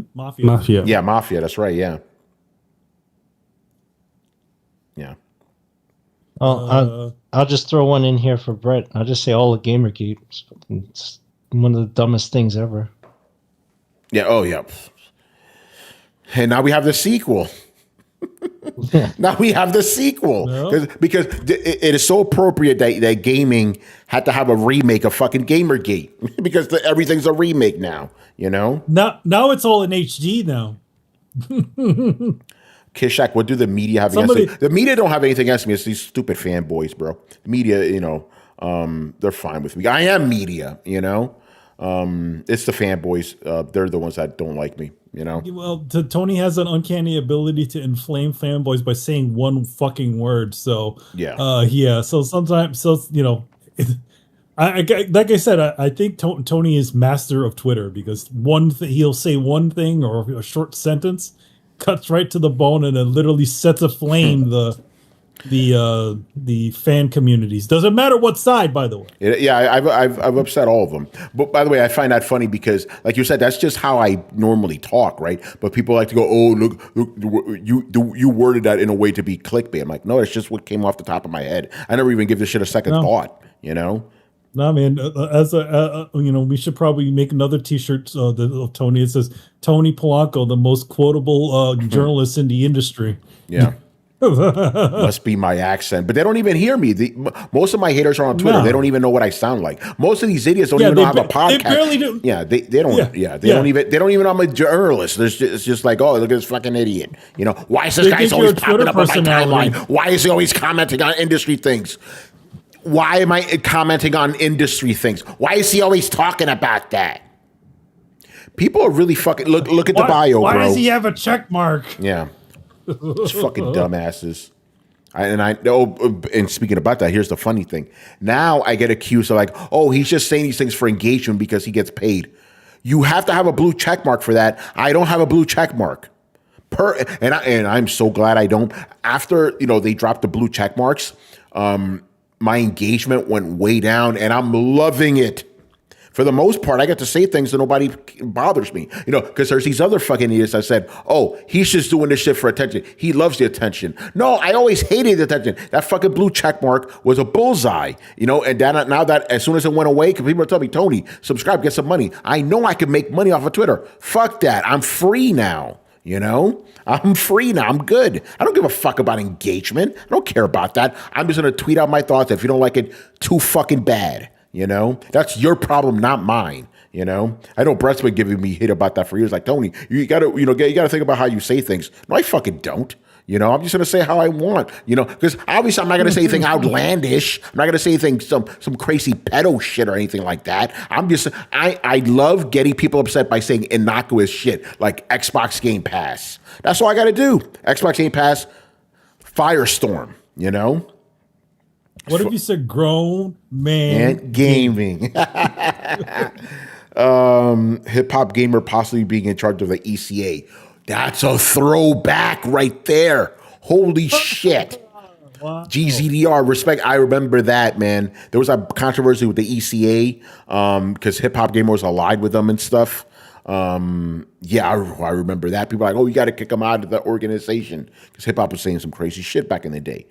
Yeah, Mafia. That's right. Yeah. Yeah. I'll just throw one in here for Brett. I'll just say all the Gamergate. It's one of the dumbest things ever. Yeah. Oh, yeah. And now we have the sequel. Now we have the sequel. No. Because it is so appropriate that gaming had to have a remake of fucking Gamergate. Because everything's a remake now, Now it's all in HD now. Kishak, what do the media have against it? The media don't have anything against me. It's these stupid fanboys, bro. The media, they're fine with me. I am media, It's the fanboys. They're the ones that don't like me, Well, Tony has an uncanny ability to inflame fanboys by saying one fucking word. So yeah. So sometimes, like I said, I think Tony is master of Twitter because he'll say one thing or a short sentence, cuts right to the bone, and it literally sets aflame the fan communities. Doesn't matter what side, by the way. Yeah, I've upset all of them. But by the way, I find that funny because, like you said, that's just how I normally talk, right? But people like to go, "Oh, look, you worded that in a way to be clickbait." I'm like, no, it's just what came off the top of my head. I never even give this shit a second thought, No, man. We should probably make another T-shirt of Tony. It says Tony Polanco, the most quotable journalist in the industry. Yeah. Must be my accent, but they don't even hear me. Most of my haters are on Twitter. No. They don't even know what I sound like. Most of these idiots don't even know I have a podcast. They barely do. Yeah, they don't. Yeah, they don't even. They don't even know I'm a journalist. It's just like, oh, look at this fucking idiot. You know, why is this guy's always popping up on my timeline? Why is he always commenting on industry things? Why am I commenting on industry things? Why is he always talking about that? People are really fucking look at the bio, why bro. Why does he have a check mark? Yeah. It's fucking dumbasses. And speaking about that, here's the funny thing. Now I get accused of like, oh, he's just saying these things for engagement because he gets paid. You have to have a blue check mark for that. I don't have a blue check mark. And I'm so glad I don't. After, they dropped the blue check marks, my engagement went way down, and I'm loving it. For the most part, I get to say things that nobody bothers me, because there's these other fucking idiots that said, oh, he's just doing this shit for attention. He loves the attention. No, I always hated the attention. That fucking blue check mark was a bullseye, and now that as soon as it went away, because people are telling me, Tony, subscribe, get some money. I know I can make money off of Twitter. Fuck that. I'm free now. I'm free now. I'm good. I don't give a fuck about engagement. I don't care about that. I'm just going to tweet out my thoughts. If you don't like it, too fucking bad. That's your problem, not mine. I know Brett's been giving me hit about that for years. Like, Tony, you gotta think about how you say things. No, I fucking don't. I'm just gonna say how I want. Because obviously I'm not gonna say anything outlandish. I'm not gonna say anything some crazy pedo shit or anything like that. I love getting people upset by saying innocuous shit like Xbox Game Pass. That's all I gotta do. Xbox Game Pass, Firestorm. What if you said grown man and gaming? Hip hop gamer possibly being in charge of the ECA. That's a throwback right there. Holy shit. Wow. GZDR, respect. I remember that, man. There was a controversy with the ECA because Hip Hop Gamer was allied with them and stuff. I remember that. People are like, oh, you got to kick them out of the organization because hip hop was saying some crazy shit back in the day,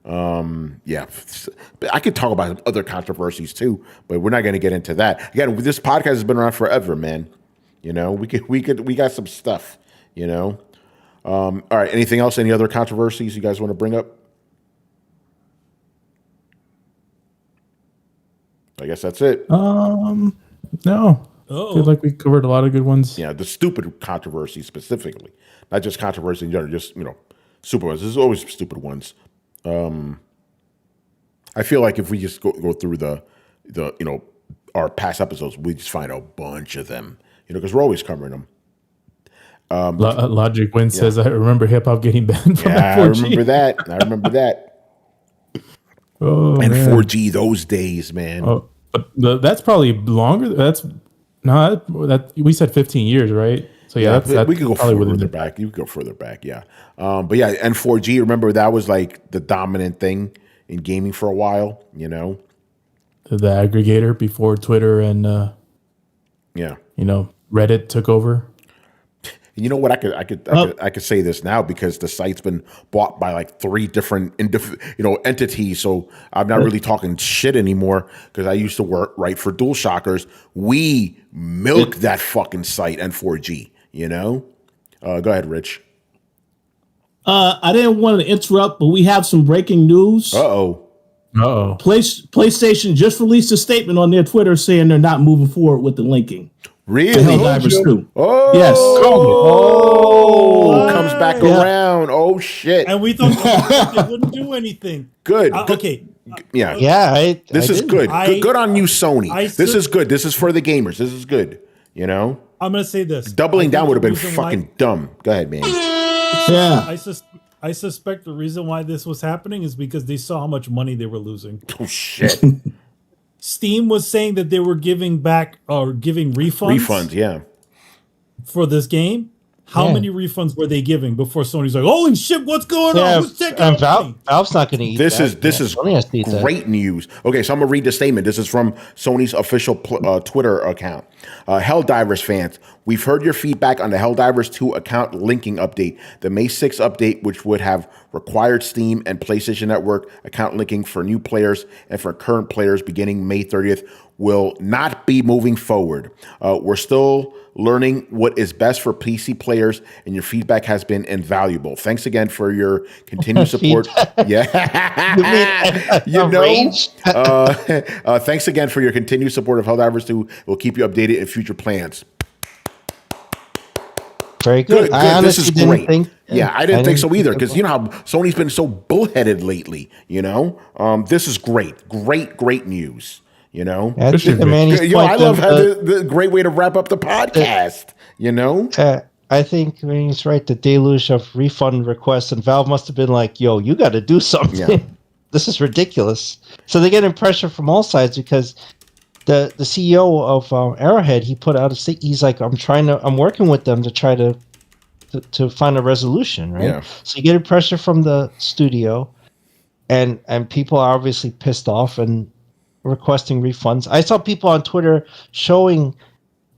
I could talk about other controversies too, but we're not going to get into that. Again, this podcast has been around forever, man. We got some stuff. All right. Anything else? Any other controversies you guys want to bring up? I guess that's it. No. Oh. I feel like we covered a lot of good ones. Yeah, the stupid controversies specifically, not just controversy in general, just stupid ones. There's always stupid ones. I feel like if we just go through the our past episodes, we just find a bunch of them, because we're always covering them. Logic Win says, I remember hip hop getting banned from I remember that. Oh, and man. 4G those days, man. Oh, but that's probably longer. That we said 15 years, right? So that's we could go further back. You could go further back, yeah. And 4G, remember that was like the dominant thing in gaming for a while, The aggregator before Twitter and Reddit took over. You know what? I could say this now because the site's been bought by like 3 different entities. So I'm not really talking shit anymore because I used to write for DualShockers. We milked that fucking site and 4G. Go ahead, Rich. I didn't want to interrupt, but we have some breaking news. PlayStation just released a statement on their Twitter saying they're not moving forward with the linking. Really? Helldivers 2. Oh, yes. Comes back around. Oh shit! And we thought they wouldn't do anything. Good. Okay. Yeah. This is good. Good on you, Sony. This is good. This is for the gamers. This is good. I'm gonna say this. Doubling down would have been fucking dumb. Go ahead, man. Yeah. I suspect the reason why this was happening is because they saw how much money they were losing. Oh shit. Steam was saying that they were giving back or giving refunds. Refunds, yeah. For this game. How many refunds were they giving before Sony's like, holy shit, what's going on? Who's taking and Valve's not going to eat this. This is great news. Okay, so I'm going to read the statement. This is from Sony's official Twitter account. Helldivers fans, we've heard your feedback on the Helldivers 2 account linking update. The May 6th update, which would have required Steam and PlayStation Network account linking for new players and for current players beginning May 30th, will not be moving forward. We're still learning what is best for PC players, and your feedback has been invaluable. Thanks again for your continued support. Yeah, you know. Thanks again for your continued support of Helldivers 2. We'll keep you updated in future plans. Very good. I this is great. I didn't think so either, because you know how Sony's been so bullheaded lately. You know, this is great, great news. You know, I love how the great way to wrap up the podcast. You know, I think he's right. The deluge of refund requests, and Valve must have been like, "Yo, you got to do something. Yeah. This is ridiculous." So they're getting pressure from all sides because the CEO of Arrowhead, he put out a statement. He's like, I'm working with them to try to find a resolution, right? Yeah. So you're getting pressure from the studio, and people are obviously pissed off and requesting refunds. I saw people on Twitter showing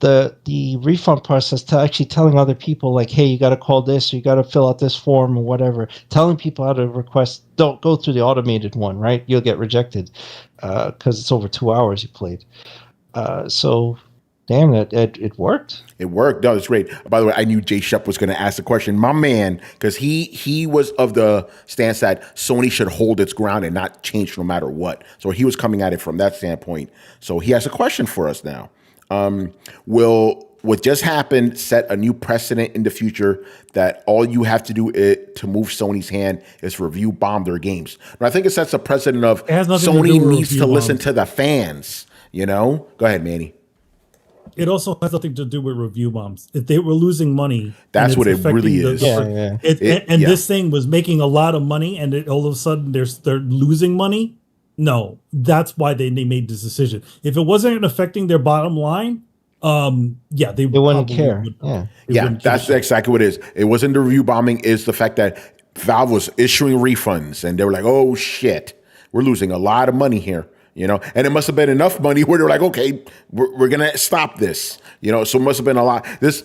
the refund process, to actually telling other people like, hey, you got to call this, or you got to fill out this form or whatever, telling people how to request. Don't go through the automated one, right? You'll get rejected because it's over 2 hours you played. So damn, it worked. It worked. No, it's great. By the way, I knew Jay Shep was going to ask the question. My man, because he was of the stance that Sony should hold its ground and not change no matter what. So he was coming at it from that standpoint. So he has a question for us now. Will what just happened set a new precedent in the future that all you have to do to move Sony's hand is review bomb their games? And I think it sets a precedent of Sony needs to listen to the fans. You know? Go ahead, Manny. It also has nothing to do with review bombs. If they were losing money, that's what it really is. This thing was making a lot of money, and all of a sudden they're losing money. No, that's why they made this decision. If it wasn't affecting their bottom line, they wouldn't care. That's exactly what it is. It wasn't the review bombing. It's the fact that Valve was issuing refunds, and they were like, "Oh shit, we're losing a lot of money here." You know, and it must have been enough money where they're like, okay, we're gonna stop this. You know, so it must have been a lot. This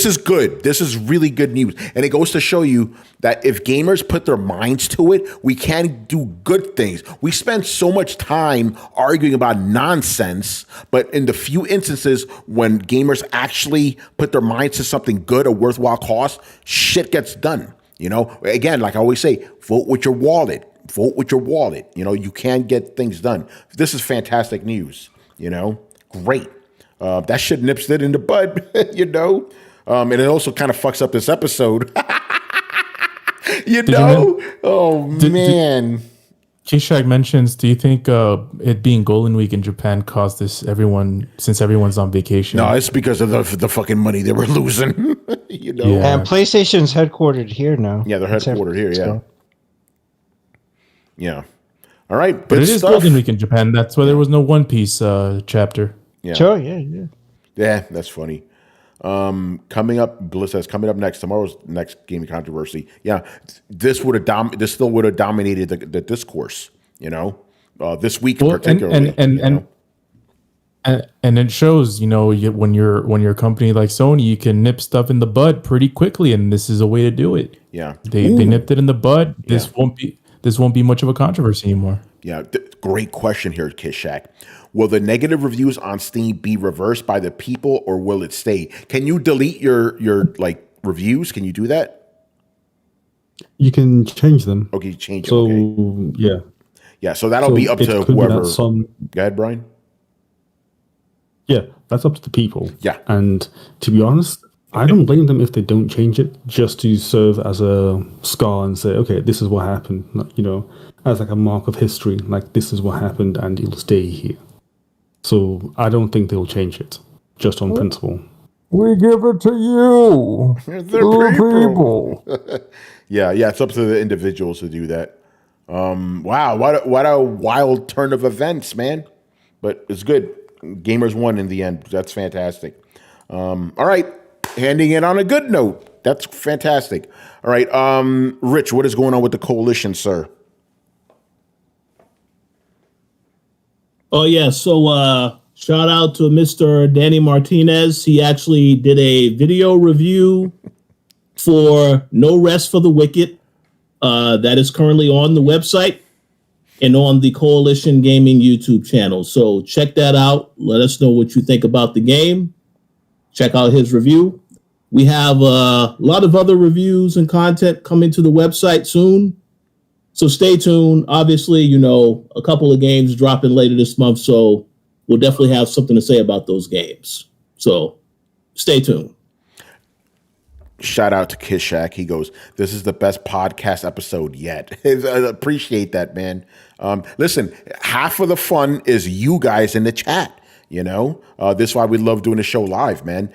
is good. This is really good news, and it goes to show you that if gamers put their minds to it, we can do good things. We spend so much time arguing about nonsense, but in the few instances when gamers actually put their minds to something good, a worthwhile cause, shit gets done. You know, again, like I always say, vote with your wallet. Vote with your wallet. You know, you can get things done. This is fantastic news. You know, great. That shit nips it in the bud, you know. And it also kind of fucks up this episode. Man. Kishak mentions, do you think it being Golden Week in Japan caused this since everyone's on vacation? No, it's because of the fucking money they were losing. You know. Yeah. And PlayStation's headquartered here now. Yeah, they're headquartered here, yeah. Yeah. All right. But it is Golden Week in Japan. That's why there was no One Piece chapter. Yeah. Sure, yeah. Yeah, that's funny. Coming up, Bliss says, coming up next, tomorrow's next gaming controversy. Yeah, this still would have dominated the discourse, you know, this week particularly. And it shows, you know, when you're a company like Sony, you can nip stuff in the bud pretty quickly, and this is a way to do it. Yeah. They nipped it in the bud. This won't be much of a controversy anymore. Yeah, great question here, Kishak. Will the negative reviews on Steam be reversed by the people, or will it stay? Can you delete your like reviews? Can you do that? You can change them. Okay, change them. So okay. Yeah. So that'll be up to whoever. Go ahead, Brian. Yeah, that's up to the people. Yeah, and to be honest, I don't blame them if they don't change it, just to serve as a scar and say, okay, this is what happened, you know, as like a mark of history, like this is what happened and it'll stay here. So I don't think they'll change it, just on principle. We give it to you. They're people. Yeah, it's up to the individuals to do that. Wow, what a wild turn of events, man. But it's good. Gamers won in the end. That's fantastic. All right. Handing it on a good note. That's fantastic. All right. Rich, what is going on with the coalition, sir? Oh, yeah. So Shout out to Mr. Danny Martinez. He actually did a video review for No Rest for the Wicked. That is currently on the website and on the Coalition Gaming YouTube channel. So check that out. Let us know what you think about the game. Check out his review. We have a lot of other reviews and content coming to the website soon. So stay tuned. Obviously, a couple of games dropping later this month. So we'll definitely have something to say about those games. So stay tuned. Shout out to Kishak. He goes, "This is the best podcast episode yet." I appreciate that, man. Listen, half of the fun is you guys in the chat. This is why we love doing the show live, man.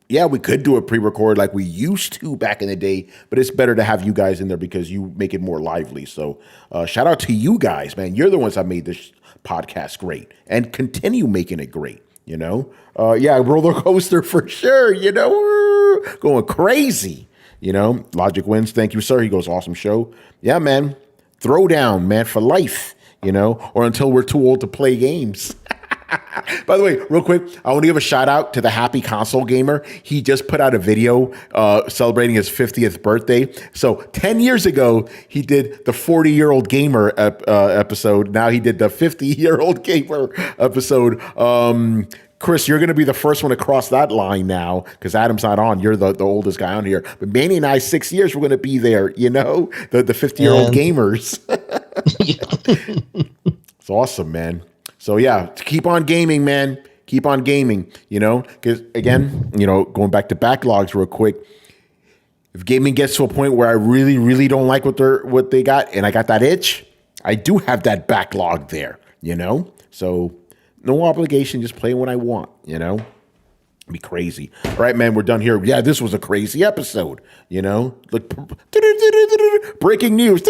Yeah, we could do a pre-record like we used to back in the day, but it's better to have you guys in there because you make it more lively. So shout out to you guys, man. You're the ones that made this podcast great and continue making it great. Yeah, roller coaster for sure. We're going crazy. Logic wins. Thank you, sir. He goes, awesome show. Yeah, man. Throwdown, man, for life. Or until we're too old to play games. By the way, real quick, I want to give a shout out to the Happy Console Gamer. He just put out a video celebrating his 50th birthday. So 10 years ago, he did the 40-year-old gamer episode. Now he did the 50-year-old gamer episode. Chris, you're going to be the first one to cross that line now because Adam's not on. You're the oldest guy on here. But Manny and I, 6 years, we're going to be there, the 50-year-old gamers. It's awesome, man. So, yeah, keep on gaming, man. Keep on gaming, because, again, going back to backlogs real quick, if gaming gets to a point where I really, really don't like what they got and I got that itch, I do have that backlog there, So no obligation, just play when I want, Be crazy. All right, man, we're done here. Yeah, this was a crazy episode, Like breaking news,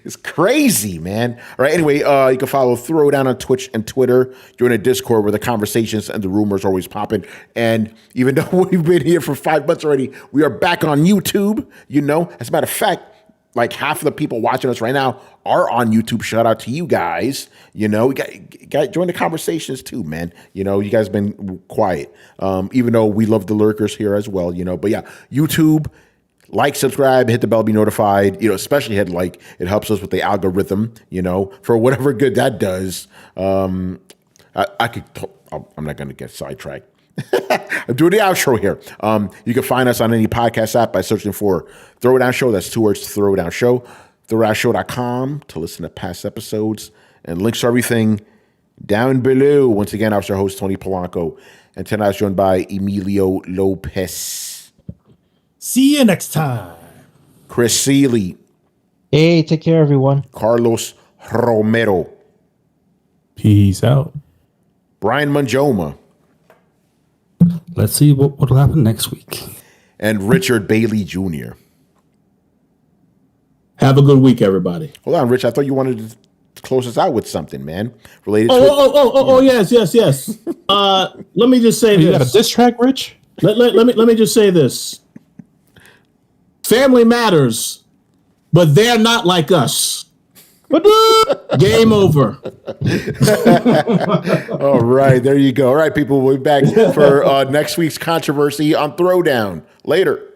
It's crazy, man. All right, anyway, you can follow Throwdown on Twitch and Twitter. Join a Discord where the conversations and the rumors are always popping. And even though we've been here for 5 months already, we are back on YouTube, As a matter of fact, like half of the people watching us right now are on YouTube. Shout out to you guys. We got join the conversations too, man. You guys have been quiet. Even though we love the lurkers here as well, But yeah, YouTube, like, subscribe, hit the bell, be notified. Especially hit like. It helps us with the algorithm, for whatever good that does. I'm not going to get sidetracked. I'm doing the outro here. You can find us on any podcast app by searching for Throwdown Show. That's 2 words, Throwdown Show. Throwdownshow.com to listen to past episodes and links to everything down below. Once again, I was your host, Tony Polanco, and tonight I was joined by Emilio Lopez. See you next time. Chris Seeley. Hey, take care, everyone. Carlos Romero. Peace out. Brian Manjoma. Let's see what will happen next week. And Richard Bailey Jr. Have a good week, everybody. Hold on, Rich. I thought you wanted to close us out with something, man. Related to yes. Let me just say this. You got a diss track, Rich? Let me just say this. Family matters, but they're not like us. Game over. All right, there you go. All right, people, we'll be back for next week's controversy on Throwdown. Later.